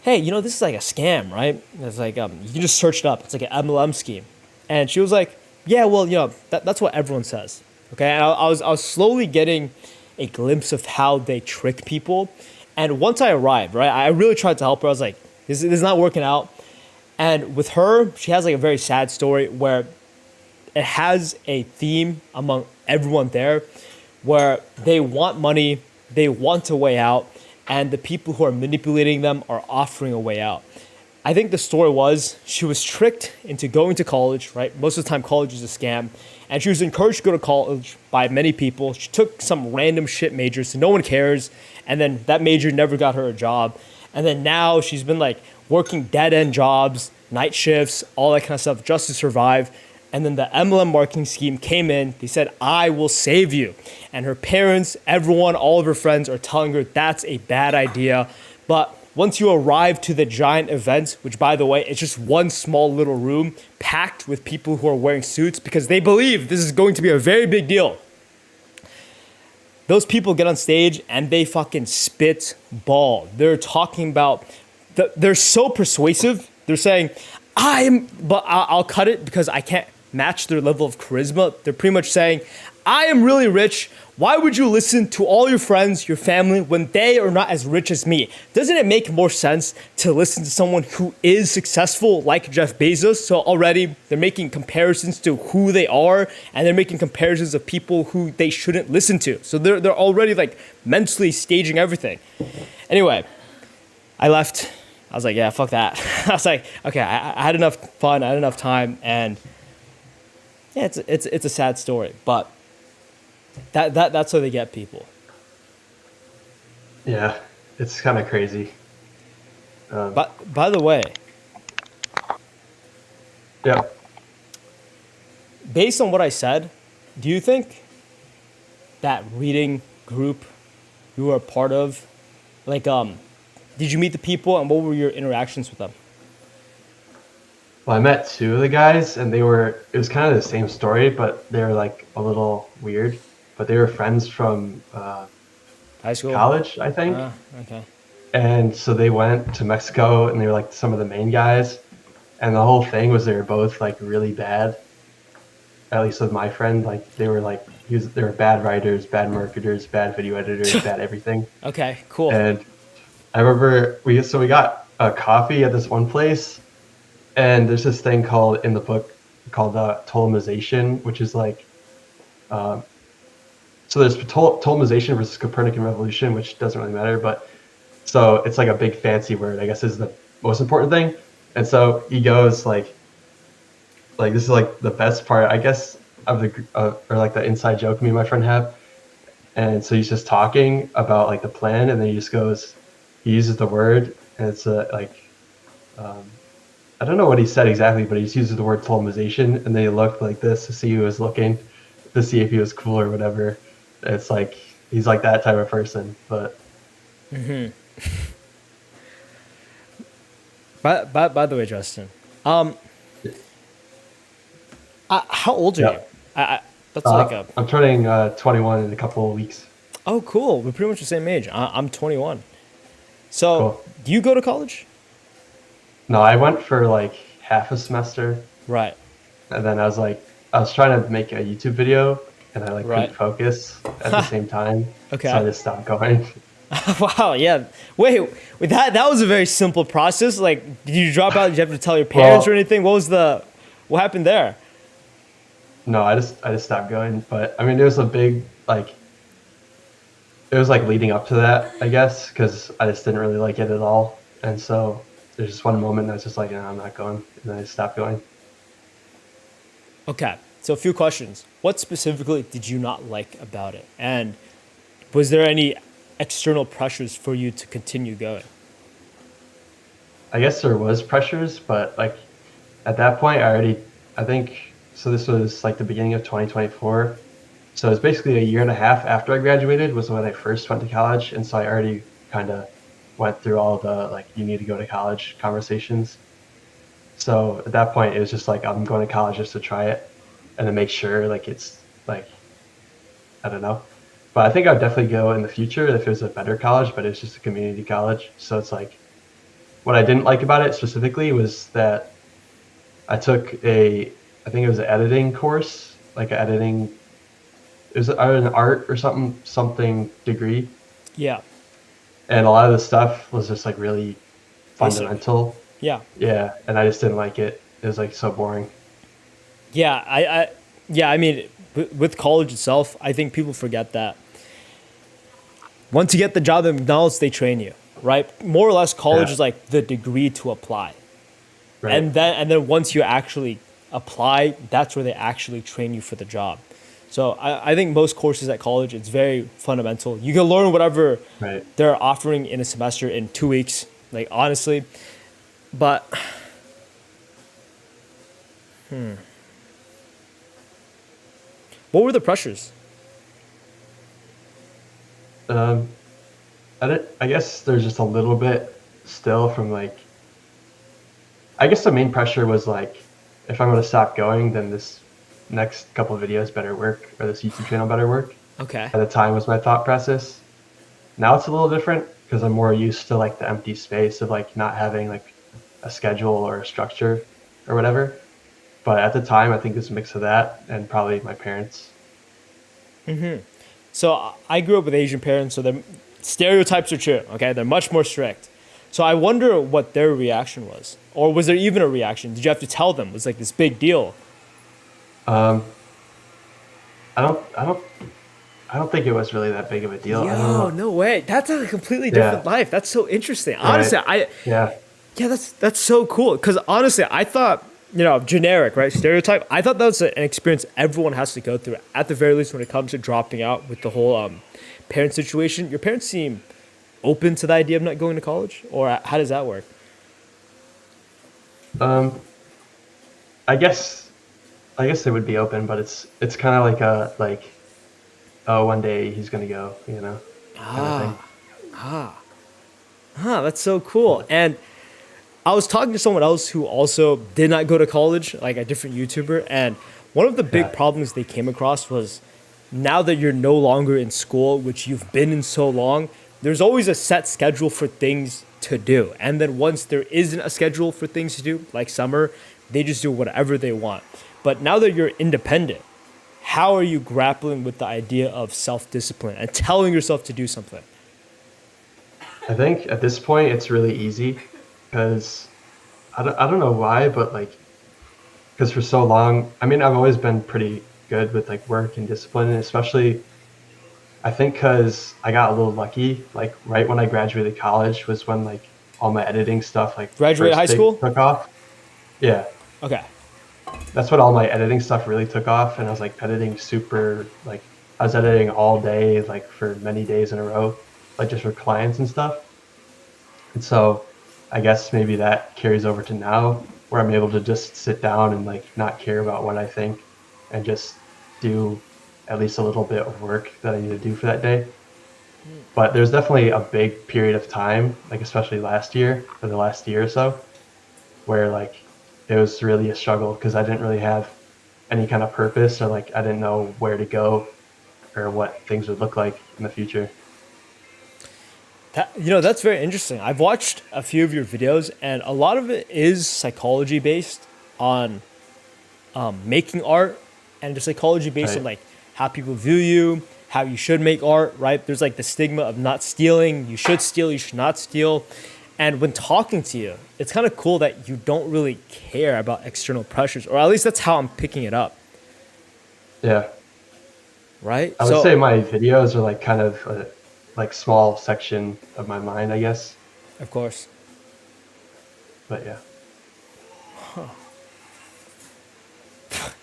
[SPEAKER 1] hey, this is like a scam, right? It's like, you can just search it up. It's like an MLM scheme. And she was like, yeah, well, that's what everyone says. Okay, and I was slowly getting a glimpse of how they trick people. And once I arrived, right, I really tried to help her. I was like, this is not working out. And with her, she has like a very sad story where it has a theme among everyone there where they want money, they want a way out, and the people who are manipulating them are offering a way out. I think the story was she was tricked into going to college, right? Most of the time, college is a scam. And she was encouraged to go to college by many people. She took some random shit majors, so no one cares. And then that major never got her a job. And then now she's been like working dead-end jobs, night shifts, all that kind of stuff just to survive. And then the MLM marketing scheme came in. They said, I will save you. And her parents, everyone, all of her friends are telling her that's a bad idea. But once you arrive to the giant event, which by the way, it's just one small little room packed with people who are wearing suits because they believe this is going to be a very big deal. Those people get on stage and they fucking spit ball. They're talking about, they're so persuasive. They're saying, I'll cut it because I can't match their level of charisma. They're pretty much saying, I am really rich. Why would you listen to all your friends, your family, when they are not as rich as me? Doesn't it make more sense to listen to someone who is successful like Jeff Bezos? So already they're making comparisons to who they are, and they're making comparisons of people who they shouldn't listen to. So they're already like mentally staging everything. Anyway, I left. I was like, yeah, fuck that. I was like, okay, I had enough fun, I had enough time, and yeah, it's a sad story, but that's how they get people.
[SPEAKER 2] Yeah, it's kind of crazy.
[SPEAKER 1] But by the way,
[SPEAKER 2] yeah,
[SPEAKER 1] based on what I said, do you think that reading group you were a part of, like, did you meet the people and what were your interactions with them?
[SPEAKER 2] well, I met two of the guys, and it was kind of the same story, but they were like a little weird. But they were friends from
[SPEAKER 1] High school?
[SPEAKER 2] college, I think.
[SPEAKER 1] Okay.
[SPEAKER 2] And so they went to Mexico, and they were like some of the main guys. And the whole thing was they were both like really bad. At least with my friend, like they were they were bad writers, bad marketers, bad video editors, bad everything.
[SPEAKER 1] Okay, cool.
[SPEAKER 2] And I remember we got a coffee at this one place, and there's this thing in the book called totemization, which is like, so there's totemization versus Copernican revolution, which doesn't really matter, but so it's like a big fancy word, I guess, is the most important thing. And so he goes like this is like the best part, I guess, of or like the inside joke me and my friend have. And so he's just talking about like the plan, and then he uses the word, and it's I don't know what he said exactly, but he just uses the word totemization, and they looked like this to see who was looking. to see if he was cool or whatever. It's like he's like that type of person. But
[SPEAKER 1] By the way, Justin, um, how old are you?
[SPEAKER 2] yeah,
[SPEAKER 1] I that's like a
[SPEAKER 2] I'm turning 21 in a couple of weeks.
[SPEAKER 1] oh cool. We're pretty much the same age. I'm 21. So
[SPEAKER 2] Cool.
[SPEAKER 1] do you go to college?
[SPEAKER 2] No, I went for like half a semester,
[SPEAKER 1] Right.
[SPEAKER 2] and then I was trying to make a YouTube video, and I like couldn't
[SPEAKER 1] Right.
[SPEAKER 2] focus at the same time, so I
[SPEAKER 1] Okay.
[SPEAKER 2] just stopped going.
[SPEAKER 1] Wow. Yeah. Wait. That was a very simple process. Like, did you drop out? Did you have to tell your parents or
[SPEAKER 2] Well,
[SPEAKER 1] anything? What happened there?
[SPEAKER 2] no, I just stopped going. But I mean, it was a big like it was like leading up to that, I guess, because I just didn't really like it at all, and so there's just one moment I was just like, no, I'm not going, and then I stopped going.
[SPEAKER 1] Okay. So a few questions. What specifically did you not like about it? And was there any external pressures for you to continue going?
[SPEAKER 2] I guess there was pressures, but like at that point, I think, so this was like the beginning of 2024. So it was basically a year and a half after I graduated was when I first went to college. And so I already kind of went through all the like, you need to go to college conversations. So at that point, it was just like, I'm going to college just to try it and to make sure like it's like, I don't know. But I think I'd definitely go in the future if it was a better college, but it's just a community college. So it's like, what I didn't like about it specifically was that I took I think it was an editing course, like an editing, it was an art or something degree.
[SPEAKER 1] Yeah.
[SPEAKER 2] And a lot of the stuff was just like really
[SPEAKER 1] Basic.
[SPEAKER 2] fundamental.
[SPEAKER 1] Yeah.
[SPEAKER 2] Yeah. And I just didn't like it. It was like so boring.
[SPEAKER 1] Yeah. Yeah. I mean, with college itself, I think people forget that once you get the job at McDonald's, they train you, right? More or less, college
[SPEAKER 2] Yeah.
[SPEAKER 1] is like the degree to apply.
[SPEAKER 2] Right.
[SPEAKER 1] And then once you actually apply, that's where they actually train you for the job. So I think most courses at college, it's very fundamental. You can learn whatever
[SPEAKER 2] Right.
[SPEAKER 1] they're offering in a semester in 2 weeks, like honestly. But what were the pressures?
[SPEAKER 2] Um, I guess there's just a little bit still from like, I guess the main pressure was like, if I'm going to stop going, then this next couple of videos better work or this YouTube channel better work.
[SPEAKER 1] Okay.
[SPEAKER 2] At the time was my thought process. Now it's a little different because I'm more used to like the empty space of like not having like a schedule or a structure or whatever. But at the time, I think it's a mix of that and probably my parents.
[SPEAKER 1] So I grew up with Asian parents, so their stereotypes are true. Okay, they're much more strict. So I wonder what their reaction was, or was there even a reaction? Did you have to tell them? It was like this big deal.
[SPEAKER 2] Um, I don't, I don't, I don't think it was really that big of a deal. I don't
[SPEAKER 1] Yo,
[SPEAKER 2] know.
[SPEAKER 1] no way. That's a completely different
[SPEAKER 2] Yeah,
[SPEAKER 1] life. That's so interesting.
[SPEAKER 2] right.
[SPEAKER 1] Honestly, I
[SPEAKER 2] Yeah,
[SPEAKER 1] yeah, that's so cool. Because honestly, I thought generic, right, stereotype. I thought that was an experience everyone has to go through. At the very least, when it comes to dropping out with the whole parent situation. Your parents seem open to the idea of not going to college, or how does that work?
[SPEAKER 2] Um, I guess I guess they would be open, but it's kind of like a like, oh, one day he's gonna go, kind of thing.
[SPEAKER 1] Huh, that's so cool. And I was talking to someone else who also did not go to college, like a different YouTuber, and one of the big
[SPEAKER 2] Yeah,
[SPEAKER 1] problems they came across was now that you're no longer in school, which you've been in so long, there's always a set schedule for things to do. And then once there isn't a schedule for things to do, like summer, they just do whatever they want. But now that you're independent, how are you grappling with the idea of self discipline and telling yourself to do something?
[SPEAKER 2] I think at this point it's really easy because I don't know why, but like because for so long, I mean, I've always been pretty good with like work and discipline, and especially I think because I got a little lucky. Like right when I graduated college was when like all my editing stuff like
[SPEAKER 1] Graduate high school?
[SPEAKER 2] took off. Yeah,
[SPEAKER 1] Okay.
[SPEAKER 2] that's when all my editing stuff really took off, and I was like editing super like I was editing all day like for many days in a row, like just for clients and stuff. And so I guess maybe that carries over to now where I'm able to just sit down and like not care about what I think and just do at least a little bit of work that I need to do for that day. But there's definitely a big period of time, like especially last year or the last year or so, where like it was really a struggle because I didn't really have any kind of purpose, or like I didn't know where to go or what things would look like in the future.
[SPEAKER 1] That, that's very interesting. I've watched a few of your videos, and a lot of it is psychology based on making art, and the psychology based on
[SPEAKER 2] Right.
[SPEAKER 1] like how people view you, how you should make art, right? There's like the stigma of not stealing. You should steal, you should not steal. And when talking to you, it's kind of cool that you don't really care about external pressures, or at least that's how I'm picking it up,
[SPEAKER 2] Yeah.
[SPEAKER 1] right?
[SPEAKER 2] I would say
[SPEAKER 1] So,
[SPEAKER 2] my videos are like kind of a like small section of my mind, I guess.
[SPEAKER 1] of course.
[SPEAKER 2] But yeah.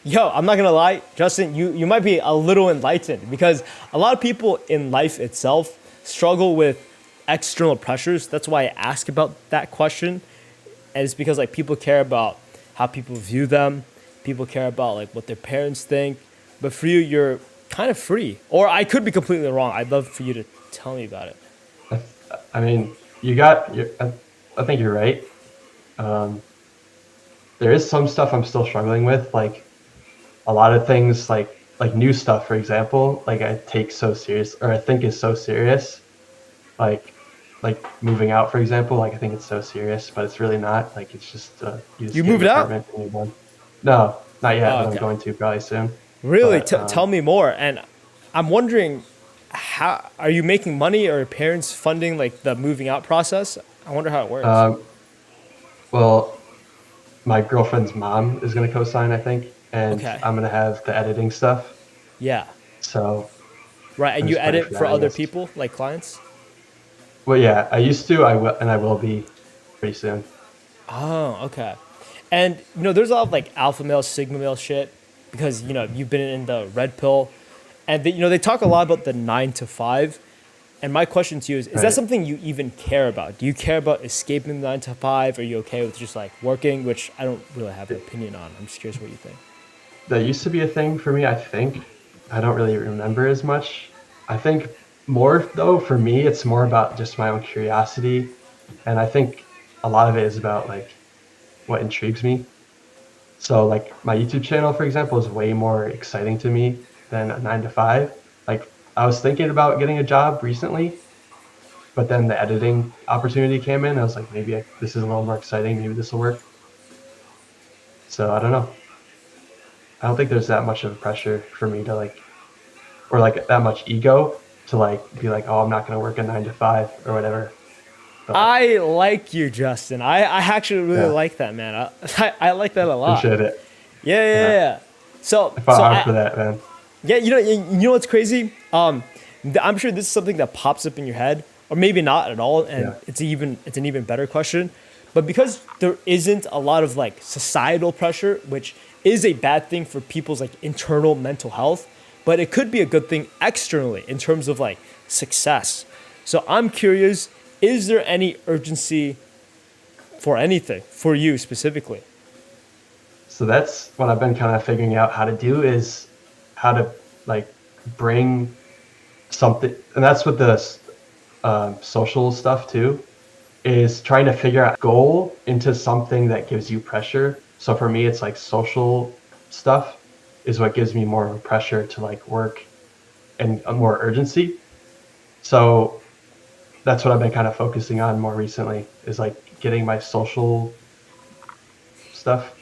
[SPEAKER 1] Yo, I'm not gonna lie, Justin, you might be a little enlightened because a lot of people in life itself struggle with external pressures. That's why I ask about that question. And it's because like people care about how people view them, people care about like what their parents think. But for you, you're kind of free. Or I could be completely wrong. I'd love for you to tell me about it.
[SPEAKER 2] I mean, you got, I think you're right. Um, there is some stuff I'm still struggling with, like a lot of things, like new stuff, for example, like I take so serious, or I think is so serious, like like moving out, for example, like I think it's so serious, but it's really not. Like it's just you
[SPEAKER 1] You
[SPEAKER 2] just get an
[SPEAKER 1] moved out?
[SPEAKER 2] apartment and you're done. No, not yet,
[SPEAKER 1] Oh,
[SPEAKER 2] but I'm
[SPEAKER 1] okay.
[SPEAKER 2] going to probably soon.
[SPEAKER 1] Really?
[SPEAKER 2] But
[SPEAKER 1] Tell me more. And I'm wondering, how are you making money, or are your parents funding like the moving out process? I wonder how it works.
[SPEAKER 2] um, well, my girlfriend's mom is going to co-sign, I think, and
[SPEAKER 1] Okay.
[SPEAKER 2] I'm going to have the editing stuff.
[SPEAKER 1] Yeah.
[SPEAKER 2] So
[SPEAKER 1] Right.
[SPEAKER 2] I'm
[SPEAKER 1] And you
[SPEAKER 2] just praying for
[SPEAKER 1] edit for
[SPEAKER 2] that, I
[SPEAKER 1] other
[SPEAKER 2] guess.
[SPEAKER 1] people, like clients?
[SPEAKER 2] Well, yeah, I used to, I will, and I will be pretty soon.
[SPEAKER 1] Oh, okay. And there's a lot of like alpha male, sigma male shit because you've been in the red pill, and they talk a lot about the 9 to 5. And my question to you is that
[SPEAKER 2] Right.
[SPEAKER 1] something you even care about? Do you care about escaping the 9 to 5? Are you okay with just like working, which I don't really have an opinion on? I'm just curious what you think.
[SPEAKER 2] That used to be a thing for me, I think. I don't really remember as much. I think more, though, for me, it's more about just my own curiosity. And I think a lot of it is about like what intrigues me. So, like my YouTube channel, for example, is way more exciting to me than a 9 to 5. Like, I was thinking about getting a job recently, but then the editing opportunity came in. I was like, maybe this is a little more exciting. Maybe this will work. So, I don't know. I don't think there's that much of a pressure for me to like, or like that much ego to like be like, oh, I'm not going to work a 9 to 5 or whatever. But
[SPEAKER 1] I like you, Justin. I actually really
[SPEAKER 2] yeah,
[SPEAKER 1] like that, man. I like that a lot.
[SPEAKER 2] appreciate it.
[SPEAKER 1] Yeah, yeah,
[SPEAKER 2] Yeah,
[SPEAKER 1] yeah. So,
[SPEAKER 2] I fought
[SPEAKER 1] so
[SPEAKER 2] hard
[SPEAKER 1] I,
[SPEAKER 2] for that, man.
[SPEAKER 1] yeah, you know what's crazy? I'm sure this is something that pops up in your head, or maybe not at all, and
[SPEAKER 2] Yeah,
[SPEAKER 1] it's an even better question. But because there isn't a lot of like societal pressure, which is a bad thing for people's like internal mental health, but it could be a good thing externally in terms of like success. So I'm curious, is there any urgency for anything for you specifically?
[SPEAKER 2] so that's what I've been kind of figuring out how to do, is how to like bring something, and that's with the social stuff too, is trying to figure out goal into something that gives you pressure. So for me, it's like social stuff is what gives me more pressure to like work and more urgency. So that's what I've been kind of focusing on more recently, is like getting my social stuff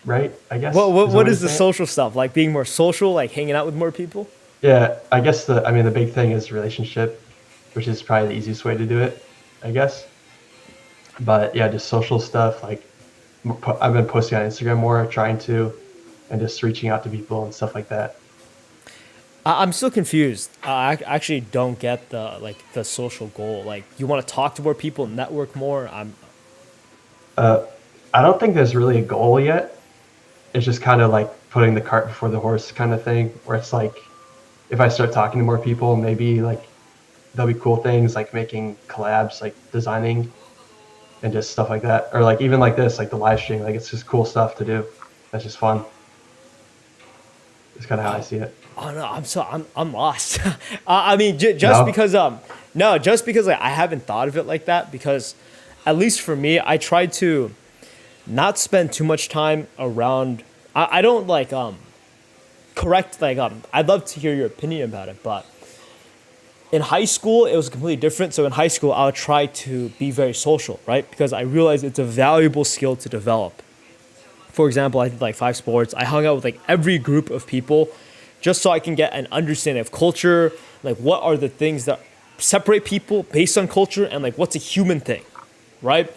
[SPEAKER 2] right, I
[SPEAKER 1] What
[SPEAKER 2] guess
[SPEAKER 1] what
[SPEAKER 2] is a
[SPEAKER 1] what
[SPEAKER 2] way to
[SPEAKER 1] is the
[SPEAKER 2] say it.
[SPEAKER 1] social stuff like? Being more social, like hanging out with more people?
[SPEAKER 2] Yeah, I guess I mean, the big thing is relationship, which is probably the easiest way to do it, I guess. But yeah, just social stuff. Like I've been posting on Instagram more, trying to, and just reaching out to people and stuff like that.
[SPEAKER 1] I'm still confused. I actually don't get the social goal. Like, you want to talk to more people, network more.
[SPEAKER 2] Uh, I don't think there's really a goal yet. It's just kind of like putting the cart before the horse kind of thing, where it's like if I start talking to more people, maybe like there'll be cool things like making collabs, like designing and just stuff like that, or like even like this, like the live stream. Like it's just cool stuff to do. That's just fun. It's kind of how I see it.
[SPEAKER 1] Oh no, I'm lost. I mean, just
[SPEAKER 2] No,
[SPEAKER 1] because no, just because like I haven't thought of it like that. Because at least for me, I try to not spend too much time around. I don't like correct like I'd love to hear your opinion about it, but in high school it was completely different. So in high school, I would try to be very social, right? Because I realized it's a valuable skill to develop. For example, I did like 5 sports. I hung out with like every group of people just so I can get an understanding of culture, like what are the things that separate people based on culture and like what's a human thing, right?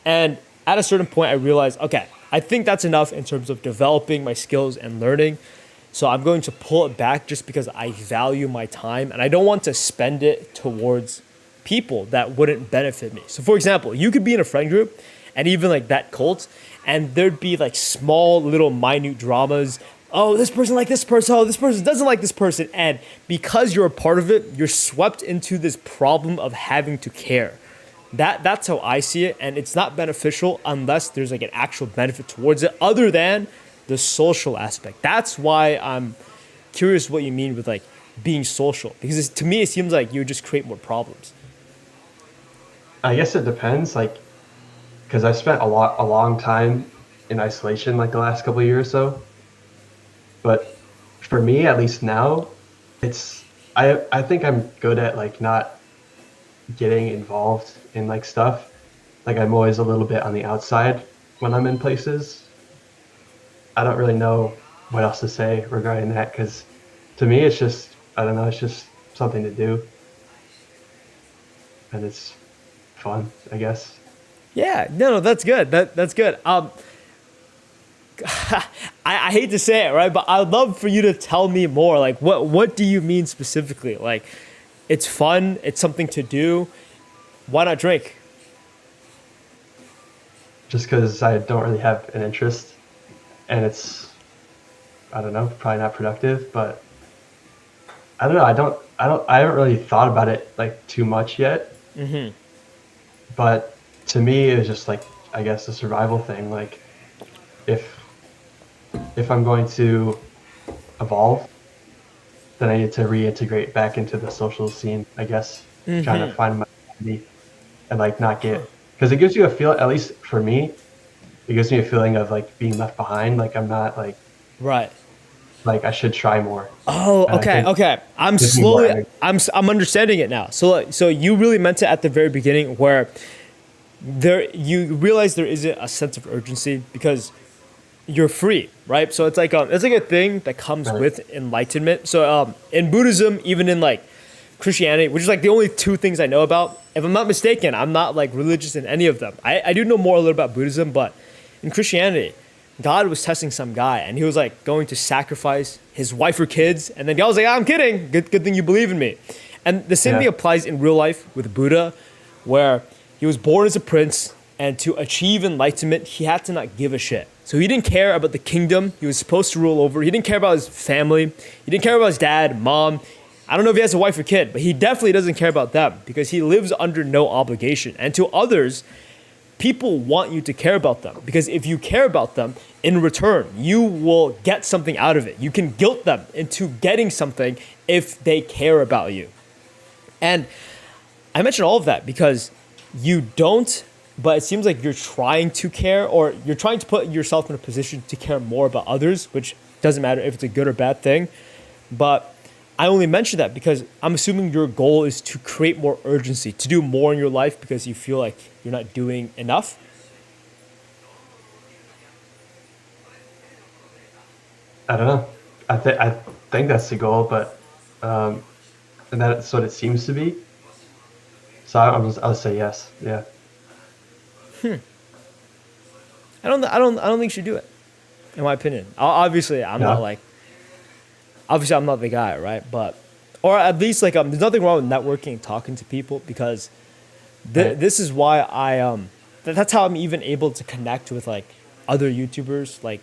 [SPEAKER 1] And at a certain point I realized, okay, I think that's enough in terms of developing my skills and learning. So I'm going to pull it back just because I value my time and I don't want to spend it towards people that wouldn't benefit me. So for example, you could be in a friend group and even like that cult, and there'd be like small little minute dramas. Oh, this person like this person. Oh, this person doesn't like this person. And because you're a part of it, you're swept into this problem of having to care. That's how I see it, and it's not beneficial unless there's like an actual benefit towards it, other than the social aspect. That's why I'm curious what you mean with like being social, because to me it seems like you just create more problems.
[SPEAKER 2] I guess it depends. Like, because I spent a long time in isolation, like the last couple of years or so. But for me, at least now, it's I think I'm good at like not getting involved in like stuff. Like I'm always a little bit on the outside when I'm in places. I don't really know what else to say regarding that because to me it's just I don't know, it's just something to do and it's fun, I guess.
[SPEAKER 1] Yeah, no, that's good. That's good. I hate to say it, right? But I'd love for you to tell me more. Like, what do you mean specifically? Like, it's fun. It's something to do. Why not drink?
[SPEAKER 2] Just because I don't really have an interest and it's I don't know, probably not productive, but I don't know. I haven't really thought about it like too much yet. But to me, it was just like I guess a survival thing. Like if I'm going to evolve, then I need to reintegrate back into the social scene. I guess trying to find my identity and like not get because it gives you a feel. At least for me, it gives me a feeling of like being left behind. Like I'm not
[SPEAKER 1] Right.
[SPEAKER 2] like I should try more.
[SPEAKER 1] Oh,
[SPEAKER 2] And I
[SPEAKER 1] okay,
[SPEAKER 2] think
[SPEAKER 1] okay. I'm
[SPEAKER 2] it gives me more
[SPEAKER 1] slowly.
[SPEAKER 2] energy.
[SPEAKER 1] I'm understanding it now. So, so you really meant it at the very beginning, where you realize there isn't a sense of urgency because you're free, right? So it's like a thing that comes
[SPEAKER 2] Right.
[SPEAKER 1] with enlightenment. So in Buddhism, even in like Christianity, which is like the only two things I know about. If I'm not mistaken, I'm not like religious in any of them. I do know more a little about Buddhism, but in Christianity, God was testing some guy and he was like going to sacrifice his wife or kids. And then God was like, I'm kidding. Good thing you believe in me. And the same
[SPEAKER 2] Yeah.
[SPEAKER 1] thing applies in real life with Buddha, where he was born as a prince and to achieve enlightenment, he had to not give a shit. So he didn't care about the kingdom he was supposed to rule over. He didn't care about his family. He didn't care about his dad, mom. I don't know if he has a wife or kid, but he definitely doesn't care about them because he lives under no obligation. And to others, people want you to care about them because if you care about them in return, you will get something out of it. You can guilt them into getting something if they care about you. And I mention all of that because you don't, but it seems like you're trying to care or you're trying to put yourself in a position to care more about others, which doesn't matter if it's a good or bad thing. But I only mention that because I'm assuming your goal is to create more urgency, to do more in your life because you feel like you're not doing enough.
[SPEAKER 2] I don't know. I think that's the goal, but um, and that's what it seems to be. So I'll say yes. Yeah.
[SPEAKER 1] I don't think you should do it, in my opinion. Obviously,
[SPEAKER 2] No.
[SPEAKER 1] obviously I'm not the guy, right? But, or at least like there's nothing wrong with networking and talking to people because
[SPEAKER 2] Right.
[SPEAKER 1] this is why that's how I'm even able to connect with like other YouTubers. Like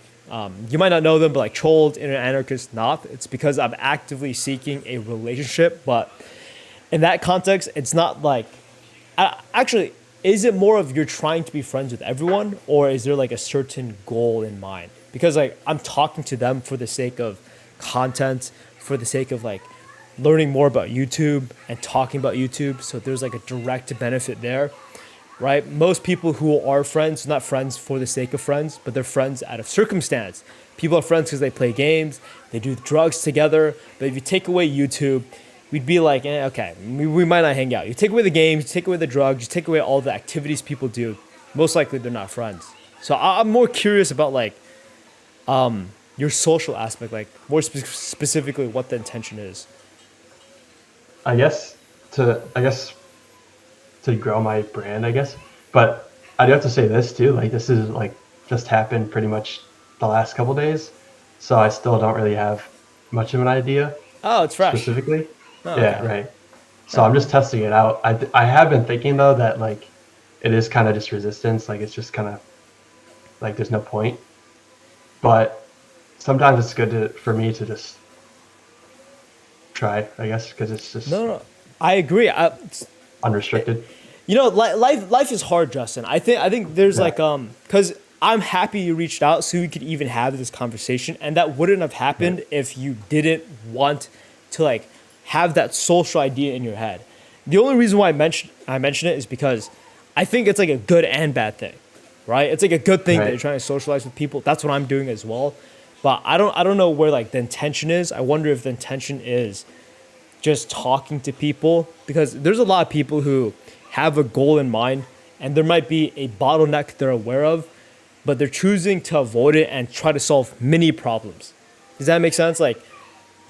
[SPEAKER 1] you might not know them, but like Trolled, Internet Anarchist, Noth. It's because I'm actively seeking a relationship. But in that context, it's not like actually. Is it more of you're trying to be friends with everyone, or is there like a certain goal in mind? Because like I'm talking to them for the sake of content for the sake of like learning more about YouTube and talking about YouTube. So there's like a direct benefit there, right? Most people who are friends, not friends for the sake of friends, but they're friends out of circumstance. People are friends because they play games, they do drugs together. But if you take away YouTube, we'd be like, okay, we might not hang out. You take away the games, you take away the drugs, you take away all the activities people do. Most likely they're not friends. So I'm more curious about like your social aspect, like more specifically what the intention is.
[SPEAKER 2] I guess I guess to grow my brand, I guess. But I do have to say this too, like this is like just happened pretty much the last couple days, so I still don't really have much of an idea
[SPEAKER 1] Oh, it's fresh.
[SPEAKER 2] specifically.
[SPEAKER 1] Oh,
[SPEAKER 2] Yeah,
[SPEAKER 1] okay.
[SPEAKER 2] right. So I'm just testing it out. I have been thinking though that like it is kind of just resistance, like it's just kind of like there's no point. But sometimes it's good for me to just try, I guess, because it's just
[SPEAKER 1] No, I agree.
[SPEAKER 2] unrestricted.
[SPEAKER 1] Life is hard, Justin. I think there's
[SPEAKER 2] Yeah.
[SPEAKER 1] like because I'm happy you reached out so we could even have this conversation, and that wouldn't have happened if you didn't want to like have that social idea in your head. The only reason why I mention it is because I think it's like a good and bad thing, right? It's like a good thing that
[SPEAKER 2] Right.
[SPEAKER 1] you're trying to socialize with people. That's what I'm doing as well. But I don't know where like the intention is. I wonder if the intention is just talking to people, because there's a lot of people who have a goal in mind and there might be a bottleneck they're aware of, but they're choosing to avoid it and try to solve mini problems. Does that make sense? Like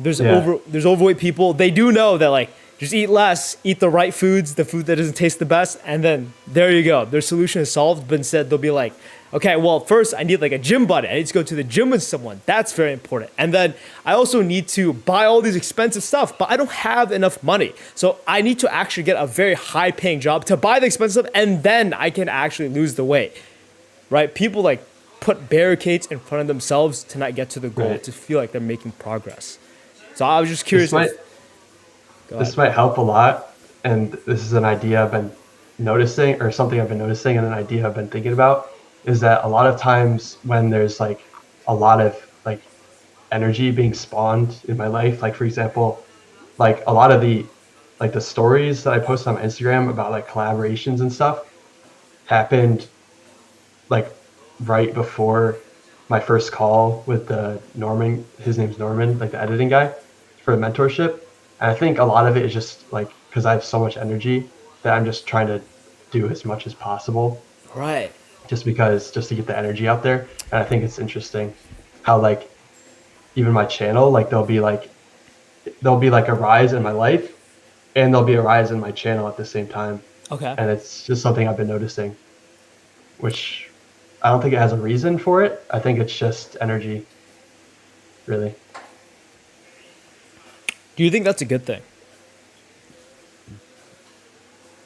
[SPEAKER 2] Yeah.
[SPEAKER 1] there's overweight people. They do know that like just eat less, eat the right foods, the food that doesn't taste the best, and then there you go. Their solution is solved. But instead they'll be like, okay, well first I need like a gym buddy. I need to go to the gym with someone. That's very important. And then I also need to buy all these expensive stuff, but I don't have enough money. So I need to actually get a very high paying job to buy the expensive stuff, and then I can actually lose the weight. Right? People like put barricades in front of themselves to not get to the goal,
[SPEAKER 2] Right.
[SPEAKER 1] to feel like they're making progress. So I was just
[SPEAKER 2] This
[SPEAKER 1] curious
[SPEAKER 2] might
[SPEAKER 1] if go ahead.
[SPEAKER 2] this might help a lot, and this is an idea I've been noticing, or something I've been noticing, and an idea I've been thinking about, is that a lot of times when there's like a lot of like energy being spawned in my life, like for example, like a lot of the stories that I post on Instagram about like collaborations and stuff happened like right before my first call with the Norman. His name's Norman, like the editing guy for the mentorship. And I think a lot of it is just like because I have so much energy that I'm just trying to do as much as possible,
[SPEAKER 1] Right.
[SPEAKER 2] just to get the energy out there. And I think it's interesting how like even my channel, like there'll be like a rise in my life and there'll be a rise in my channel at the same time.
[SPEAKER 1] Okay.
[SPEAKER 2] And it's just something I've been noticing, which I don't think it has a reason for it. I think it's just energy, really.
[SPEAKER 1] Do you think that's a good thing?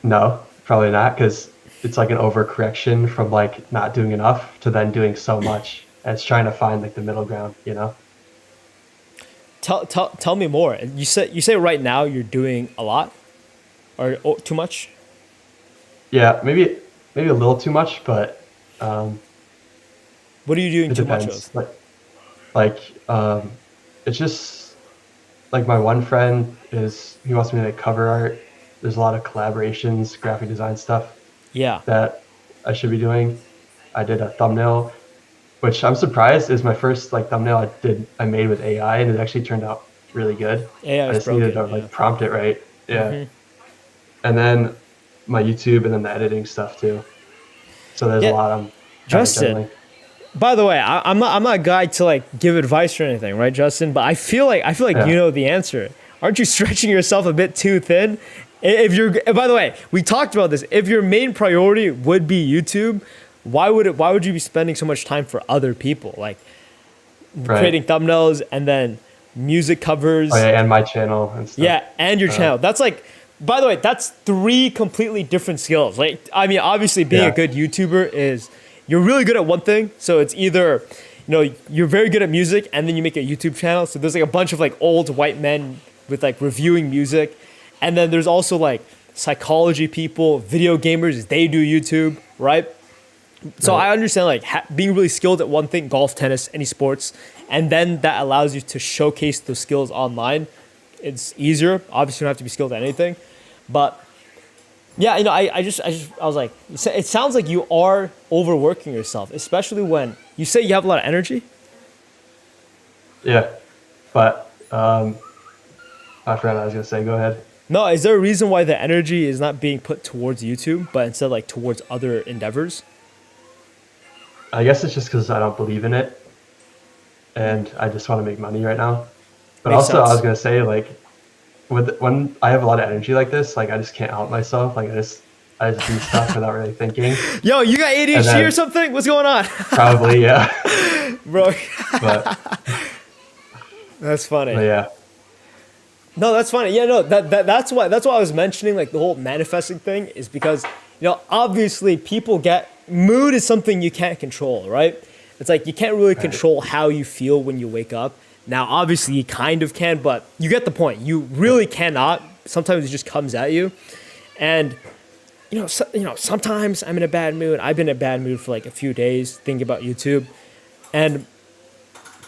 [SPEAKER 2] No, probably not, because it's like an overcorrection from like not doing enough to then doing so much. And it's trying to find like the middle ground, you know?
[SPEAKER 1] Tell me more. You say right now you're doing a lot or too much?
[SPEAKER 2] Yeah, maybe a little too much, but
[SPEAKER 1] What are you doing
[SPEAKER 2] it
[SPEAKER 1] too much of?
[SPEAKER 2] depends. Like it's just like my one friend he wants me to make cover art. There's a lot of collaborations, graphic design stuff
[SPEAKER 1] Yeah.
[SPEAKER 2] that I should be doing. I did a thumbnail, which I'm surprised is my first like thumbnail I made with AI, and it actually turned out really good.
[SPEAKER 1] AI
[SPEAKER 2] I
[SPEAKER 1] is
[SPEAKER 2] just needed
[SPEAKER 1] broken.
[SPEAKER 2] to
[SPEAKER 1] Yeah.
[SPEAKER 2] like prompt it right. Yeah. And then my YouTube and then the editing stuff too. So there's a
[SPEAKER 1] Yeah.
[SPEAKER 2] lot I'm kind of
[SPEAKER 1] Justin,
[SPEAKER 2] juggling.
[SPEAKER 1] by the way, I'm not a guy to like give advice or anything, right, Justin? But I feel like you
[SPEAKER 2] Yeah.
[SPEAKER 1] know the answer. Aren't you stretching yourself a bit too thin? If you're, by the way, we talked about this. If your main priority would be YouTube, why would you be spending so much time for other people, like
[SPEAKER 2] Right.
[SPEAKER 1] creating thumbnails and then music covers?
[SPEAKER 2] Oh yeah, and my channel and stuff.
[SPEAKER 1] Yeah, and your channel. That's like, by the way, that's three completely different skills. Like, I mean, obviously, being a
[SPEAKER 2] Yeah.
[SPEAKER 1] good YouTuber is you're really good at one thing. So it's either, you're very good at music, and then you make a YouTube channel. So there's like a bunch of like old white men with like reviewing music, and then there's also like psychology people, video gamers. They do YouTube, right? So
[SPEAKER 2] Right.
[SPEAKER 1] I understand like being really skilled at one thing, golf, tennis, any sports, and then that allows you to showcase those skills online. It's easier. Obviously, you don't have to be skilled at anything, but yeah, I was like, it sounds like you are overworking yourself, especially when you say you have a lot of energy.
[SPEAKER 2] Yeah. But I forgot what I was gonna say. Go ahead.
[SPEAKER 1] No, is there a reason why the energy is not being put towards YouTube, but instead like towards other endeavors?
[SPEAKER 2] I guess it's just because I don't believe in it, and I just want to make money right now. But
[SPEAKER 1] Makes
[SPEAKER 2] also, I was
[SPEAKER 1] sense.
[SPEAKER 2] gonna say like, when I have a lot of energy like this, like I just can't help myself. Like I just do stuff without really thinking,
[SPEAKER 1] Yo, you got
[SPEAKER 2] and
[SPEAKER 1] ADHD or
[SPEAKER 2] then
[SPEAKER 1] something? What's going on,
[SPEAKER 2] probably yeah.
[SPEAKER 1] bro?
[SPEAKER 2] But
[SPEAKER 1] That's funny.
[SPEAKER 2] yeah,
[SPEAKER 1] No, that's funny. Yeah, no, that's why I was mentioning like the whole manifesting thing is because obviously people get mood is something you can't control, right? It's like you can't really
[SPEAKER 2] right,
[SPEAKER 1] control how you feel when you wake up. Now, obviously, you kind of can, but you get the point. You really cannot. Sometimes it just comes at you, and sometimes I'm in a bad mood. I've been in a bad mood for like a few days thinking about YouTube, and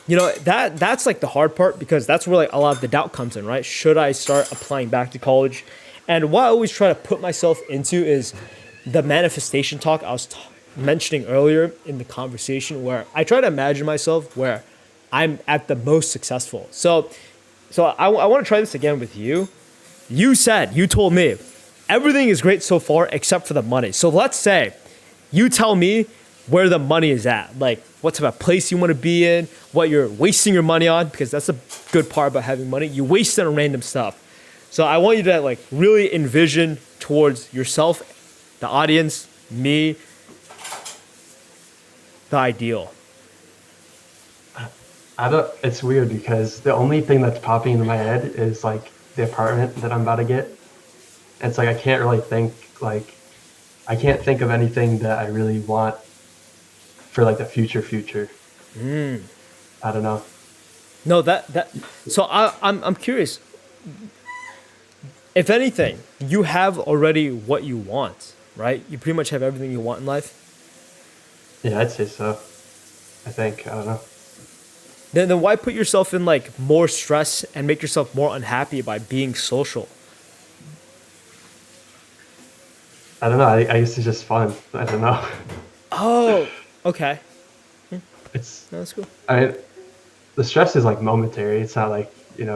[SPEAKER 1] that's like the hard part because that's where like a lot of the doubt comes in, right? Should I start applying back to college? And what I always try to put myself into is the manifestation talk I was mentioning earlier in the conversation, where I try to imagine myself where I'm at the most successful. So I want to try this again with you. You told me everything is great so far except for the money. So let's say you tell me where the money is at, like what type of place you want to be in, what you're wasting your money on, because that's a good part about having money. You waste it on random stuff. So I want you to like really envision towards yourself, the audience, me, the ideal.
[SPEAKER 2] I don't. It's weird because the only thing that's popping into my head is like the apartment that I'm about to get. It's like I can't really think like I can't think of anything that I really want for like the future. I don't know.
[SPEAKER 1] No, so I'm curious. If anything, you have already what you want, right? You pretty much have everything you want in life.
[SPEAKER 2] Yeah, I'd say so. I think. I don't know.
[SPEAKER 1] Then why put yourself in like more stress and make yourself more unhappy by being social?
[SPEAKER 2] I don't know. I guess it's just fun. I don't know.
[SPEAKER 1] Oh, okay.
[SPEAKER 2] It's.
[SPEAKER 1] No, that's cool.
[SPEAKER 2] I mean, the stress is like momentary. It's not like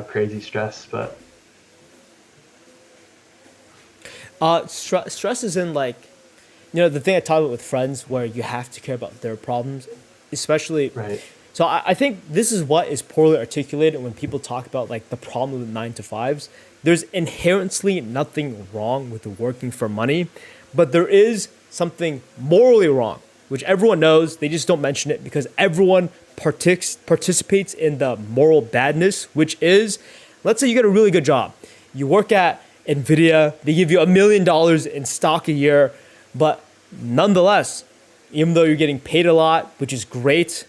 [SPEAKER 2] crazy stress, but
[SPEAKER 1] Stress is in like, the thing I talk about with friends where you have to care about their problems, especially.
[SPEAKER 2] right.
[SPEAKER 1] So I think this is what is poorly articulated when people talk about like the problem with 9 to 5s. There's inherently nothing wrong with working for money, but there is something morally wrong, which everyone knows. They just don't mention it because everyone participates in the moral badness, which is, let's say you get a really good job. You work at NVIDIA, they give you $1 million in stock a year, but nonetheless, even though you're getting paid a lot, which is great,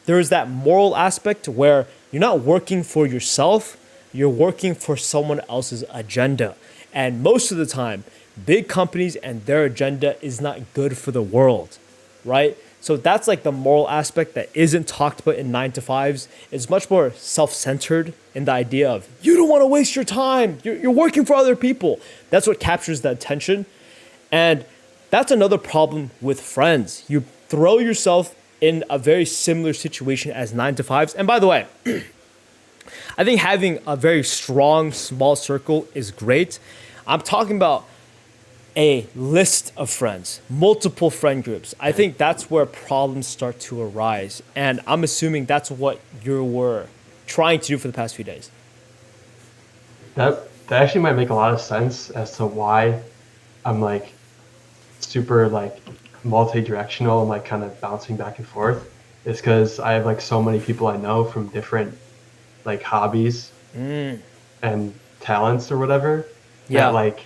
[SPEAKER 1] there is that moral aspect where you're not working for yourself, you're working for someone else's agenda. And most of the time, big companies and their agenda is not good for the world, right? So that's like the moral aspect that isn't talked about in 9 to 5s. It's much more self-centered in the idea of you don't want to waste your time. You're working for other people. That's what captures the attention. And that's another problem with friends. You throw yourself in a very similar situation as 9 to 5s. And by the way, I think having a very strong, small circle is great. I'm talking about a list of friends, multiple friend groups. I think that's where problems start to arise. And I'm assuming that's what you were trying to do for the past few days.
[SPEAKER 2] That actually might make a lot of sense as to why I'm like super like multi-directional and like kind of bouncing back and forth. It's because I have like so many people I know from different like hobbies and talents or whatever
[SPEAKER 1] Yeah.
[SPEAKER 2] that like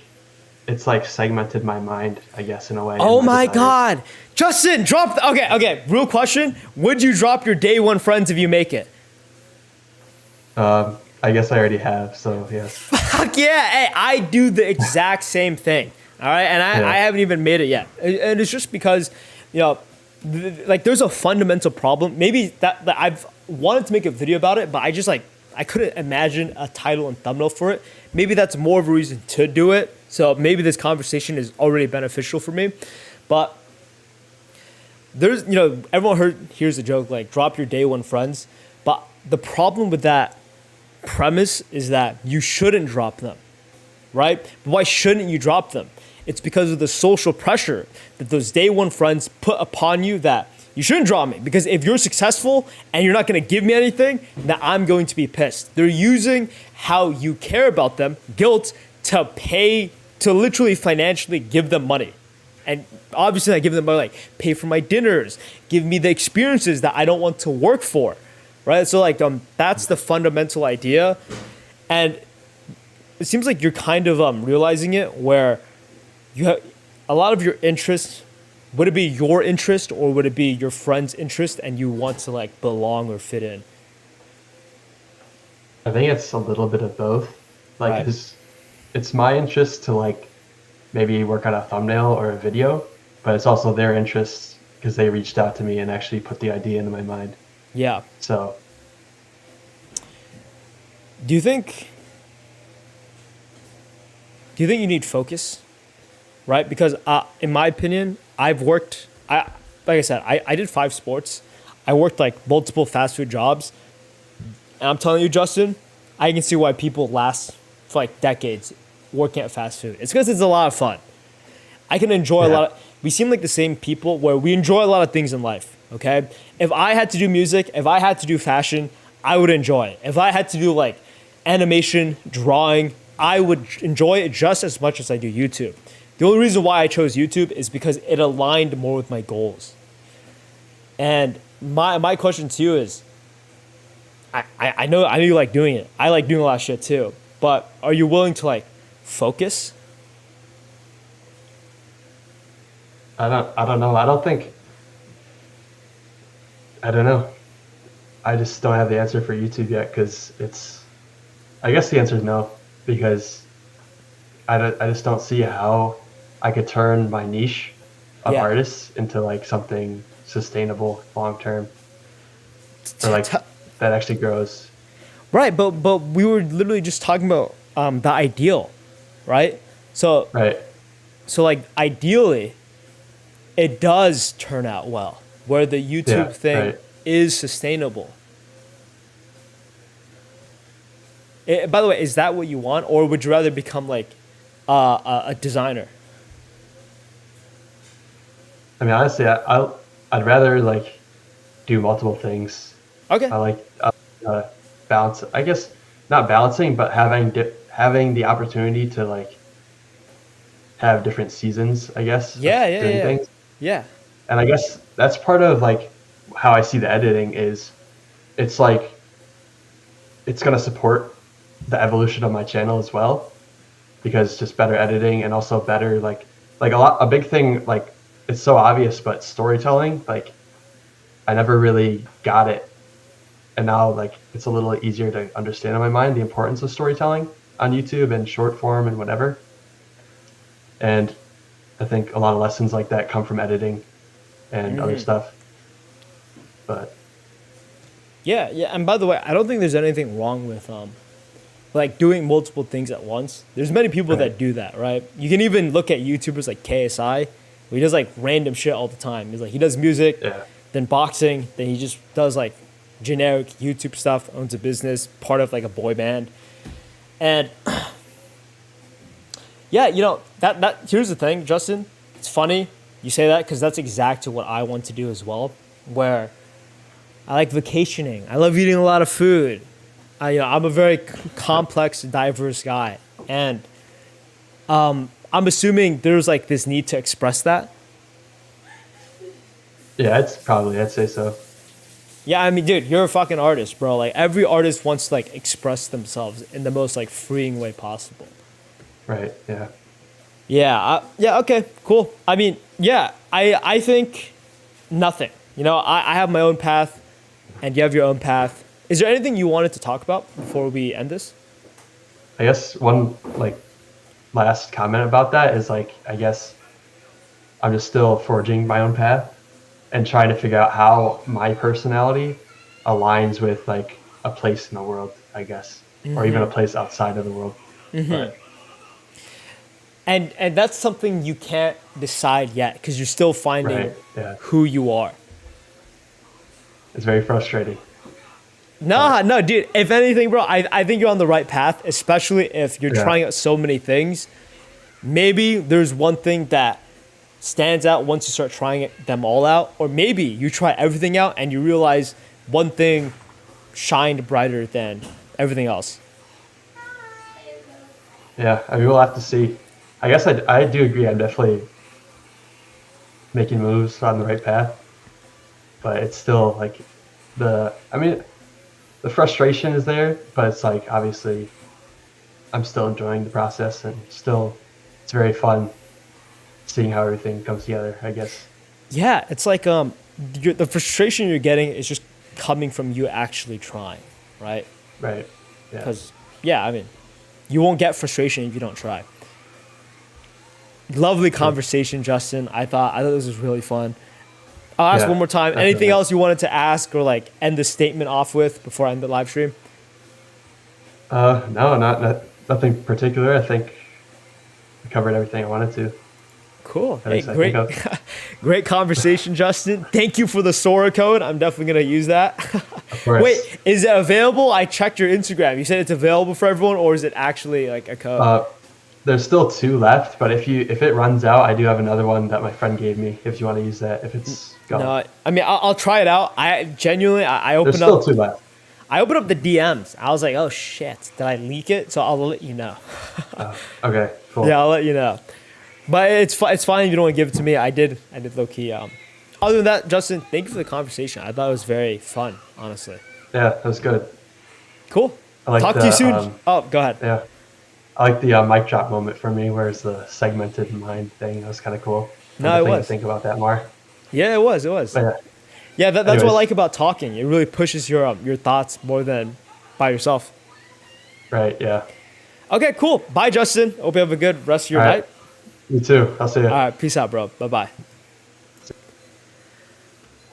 [SPEAKER 2] it's like segmented my mind, I guess, in a way.
[SPEAKER 1] Oh
[SPEAKER 2] and
[SPEAKER 1] my
[SPEAKER 2] desires.
[SPEAKER 1] God. Justin, okay. Real question. Would you drop your day one friends if you make it?
[SPEAKER 2] I guess I already have, so yes.
[SPEAKER 1] Fuck yeah. Hey, I do the exact same thing. All right. And I
[SPEAKER 2] Yeah.
[SPEAKER 1] haven't even made it yet. And it's just because you know, like there's a fundamental problem. Maybe that I've wanted to make a video about it, but I just like I couldn't imagine a title and thumbnail for it. Maybe that's more of a reason to do it. So maybe this conversation is already beneficial for me. But there's, you know, everyone here's the joke, like drop your day one friends. But the problem with that premise is that you shouldn't drop them, right? But why shouldn't you drop them? It's because of the social pressure that those day one friends put upon you that you shouldn't drop me, because if you're successful and you're not going to give me anything, then I'm going to be pissed. They're using how you care about them, guilt, to pay, to literally financially give them money. And obviously I give them money, like pay for my dinners, give me the experiences that I don't want to work for, right? So like that's the fundamental idea. And it seems like you're kind of realizing it, where you have a lot of your interests. Would it be your interest or would it be your friend's interest, and you want to like belong or fit in?
[SPEAKER 2] I think it's a little bit of both. Like,
[SPEAKER 1] Right.
[SPEAKER 2] it's my interest to like maybe work on a thumbnail or a video, but it's also their interest because they reached out to me and actually put the idea into my mind.
[SPEAKER 1] Yeah.
[SPEAKER 2] So
[SPEAKER 1] Do you think you need focus? Right? Because in my opinion, like I said, I did 5 sports. I worked like multiple fast food jobs. And I'm telling you, Justin, I can see why people last for like decades working at fast food. It's because it's a lot of fun. I can enjoy a
[SPEAKER 2] yeah,
[SPEAKER 1] lot we seem like the same people where we enjoy a lot of things in life, okay? If I had to do music, if I had to do fashion, I would enjoy it. If I had to do like animation, drawing, I would enjoy it just as much as I do YouTube. The only reason why I chose YouTube is because it aligned more with my goals. And my question to you is, I know you like doing it. I like doing a lot of shit too. But are you willing to like focus?
[SPEAKER 2] I don't know. I don't know. I just don't have the answer for YouTube yet because I guess the answer is no, because I just don't see how I could turn my niche of
[SPEAKER 1] Yeah.
[SPEAKER 2] artists into like something sustainable long term, or like
[SPEAKER 1] T-
[SPEAKER 2] that actually grows.
[SPEAKER 1] Right, but we were literally just talking about the ideal, right? So
[SPEAKER 2] Right.
[SPEAKER 1] like ideally, it does turn out well, where the
[SPEAKER 2] Yeah.
[SPEAKER 1] YouTube thing
[SPEAKER 2] Right.
[SPEAKER 1] is sustainable. By the way, is that what you want, or would you rather become like a designer?
[SPEAKER 2] I mean, honestly, I'd rather like do multiple things.
[SPEAKER 1] Okay.
[SPEAKER 2] I like balance. I guess not balancing, but having the opportunity to like have different seasons. I guess of
[SPEAKER 1] Yeah, yeah,
[SPEAKER 2] doing
[SPEAKER 1] yeah,
[SPEAKER 2] things,
[SPEAKER 1] yeah.
[SPEAKER 2] and I guess that's part of like how I see the editing is. It's like it's gonna support the evolution of my channel as well, because just better editing and also better like a big thing, like it's so obvious, but storytelling, like I never really got it, and now like it's a little easier to understand in my mind the importance of storytelling on YouTube and short form and whatever. And I think a lot of lessons like that come from editing and other
[SPEAKER 1] Hmm.
[SPEAKER 2] stuff. But
[SPEAKER 1] Yeah, yeah. And by the way, I don't think there's anything wrong with like doing multiple things at once. There's many people
[SPEAKER 2] right,
[SPEAKER 1] that do that, right? You can even look at YouTubers like KSI, where he does like random shit all the time. He's like he does music,
[SPEAKER 2] yeah,
[SPEAKER 1] then boxing, then he just does like generic YouTube stuff, owns a business, part of like a boy band. And yeah, you know, that here's the thing, Justin. It's funny you say that because that's exactly what I want to do as well. Where I like vacationing. I love eating a lot of food. I'm a very complex, diverse guy, and I'm assuming there's like this need to express that.
[SPEAKER 2] yeah, it's probably, I'd say so.
[SPEAKER 1] Yeah, I mean, dude, you're a fucking artist, bro. Like every artist wants to like express themselves in the most like freeing way possible.
[SPEAKER 2] Right, yeah.
[SPEAKER 1] Yeah, yeah, okay, cool. I mean, yeah, I think nothing. You know, I have my own path, and you have your own path. Is there anything you wanted to talk about before we end this?
[SPEAKER 2] I guess one like last comment about that is like I guess I'm just still forging my own path. and trying to figure out how my personality aligns with like a place in the world, I guess, or even a place outside of the world. But,
[SPEAKER 1] And that's something you can't decide yet because you're still finding
[SPEAKER 2] right, yeah,
[SPEAKER 1] who you are.
[SPEAKER 2] it's very frustrating.
[SPEAKER 1] No, dude. If anything, bro, I think you're on the right path, especially if you're
[SPEAKER 2] Yeah.
[SPEAKER 1] trying out so many things. Maybe there's one thing that stands out once you start trying them all out, or maybe you try everything out and you realize one thing shined brighter than everything else.
[SPEAKER 2] Yeah, I mean, we'll have to see. I guess I do agree. I'm definitely making moves on the right path, but it's still like I mean, the frustration is there, but it's like obviously I'm still enjoying the process and still it's very fun seeing how everything comes together, I guess.
[SPEAKER 1] Yeah, it's like the frustration you're getting is just coming from you actually trying, right?
[SPEAKER 2] Right. Yeah.
[SPEAKER 1] Because I mean, you won't get frustration if you don't try. Lovely conversation, Justin. I thought this was really fun. I'll ask
[SPEAKER 2] Yeah,
[SPEAKER 1] one more time.
[SPEAKER 2] definitely.
[SPEAKER 1] Anything else you wanted to ask or like end the statement off with before I end the live stream?
[SPEAKER 2] No, nothing particular. I think I covered everything I wanted to.
[SPEAKER 1] Cool.
[SPEAKER 2] At
[SPEAKER 1] Hey,
[SPEAKER 2] least I
[SPEAKER 1] great,
[SPEAKER 2] think of.
[SPEAKER 1] great conversation, Justin. Thank you for the Sora code. I'm definitely gonna use that.
[SPEAKER 2] Of course.
[SPEAKER 1] Wait, is it available? I checked your Instagram. You said it's available for everyone, or is it actually like a code?
[SPEAKER 2] There's still 2 left, but if it runs out, I do have another one that my friend gave me. If you want to use that, if it's gone.
[SPEAKER 1] No, I mean I'll try it out. I genuinely I
[SPEAKER 2] There's
[SPEAKER 1] opened
[SPEAKER 2] still
[SPEAKER 1] up
[SPEAKER 2] 2 left.
[SPEAKER 1] I opened up the DMs. I was like, oh shit, did I leak it? So I'll let you know.
[SPEAKER 2] Okay, cool.
[SPEAKER 1] Yeah, I'll let you know. But it's fine if you don't want to give it to me. I did low key. Other than that, Justin, thank you for the conversation. I thought it was very fun, honestly.
[SPEAKER 2] Yeah, that was good.
[SPEAKER 1] Cool.
[SPEAKER 2] I like
[SPEAKER 1] Talk to
[SPEAKER 2] the,
[SPEAKER 1] you soon. Oh, go ahead.
[SPEAKER 2] Yeah, I like the mic drop moment for me, where it's the segmented mind thing. That was kind of cool.
[SPEAKER 1] No,
[SPEAKER 2] I'm
[SPEAKER 1] it
[SPEAKER 2] definitely
[SPEAKER 1] was.
[SPEAKER 2] Think about that more.
[SPEAKER 1] Yeah, it was.
[SPEAKER 2] But yeah,
[SPEAKER 1] Yeah, that's what I
[SPEAKER 2] Anyways.
[SPEAKER 1] like about talking. It really pushes your thoughts more than by yourself.
[SPEAKER 2] right. Yeah.
[SPEAKER 1] Okay, cool. Bye, Justin. Hope you have a good rest of your
[SPEAKER 2] All
[SPEAKER 1] night.
[SPEAKER 2] right. You too. I'll see you.
[SPEAKER 1] All right, peace out, bro. Bye-bye.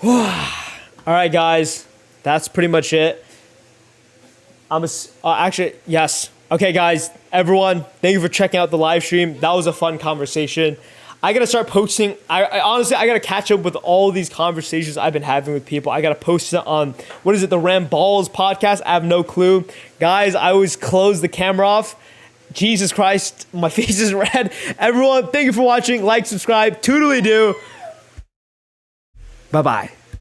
[SPEAKER 1] All right, guys. That's pretty much it. Actually, yes. Okay, guys, everyone, thank you for checking out the live stream. That was a fun conversation. I gotta start posting. I honestly, I gotta catch up with all these conversations I've been having with people. I gotta post it on, what is it, the Ramballs podcast? I have no clue. Guys, I always close the camera off. Jesus Christ, my face is red. Everyone, thank you for watching. Like, subscribe, toodly-doo. Bye-bye.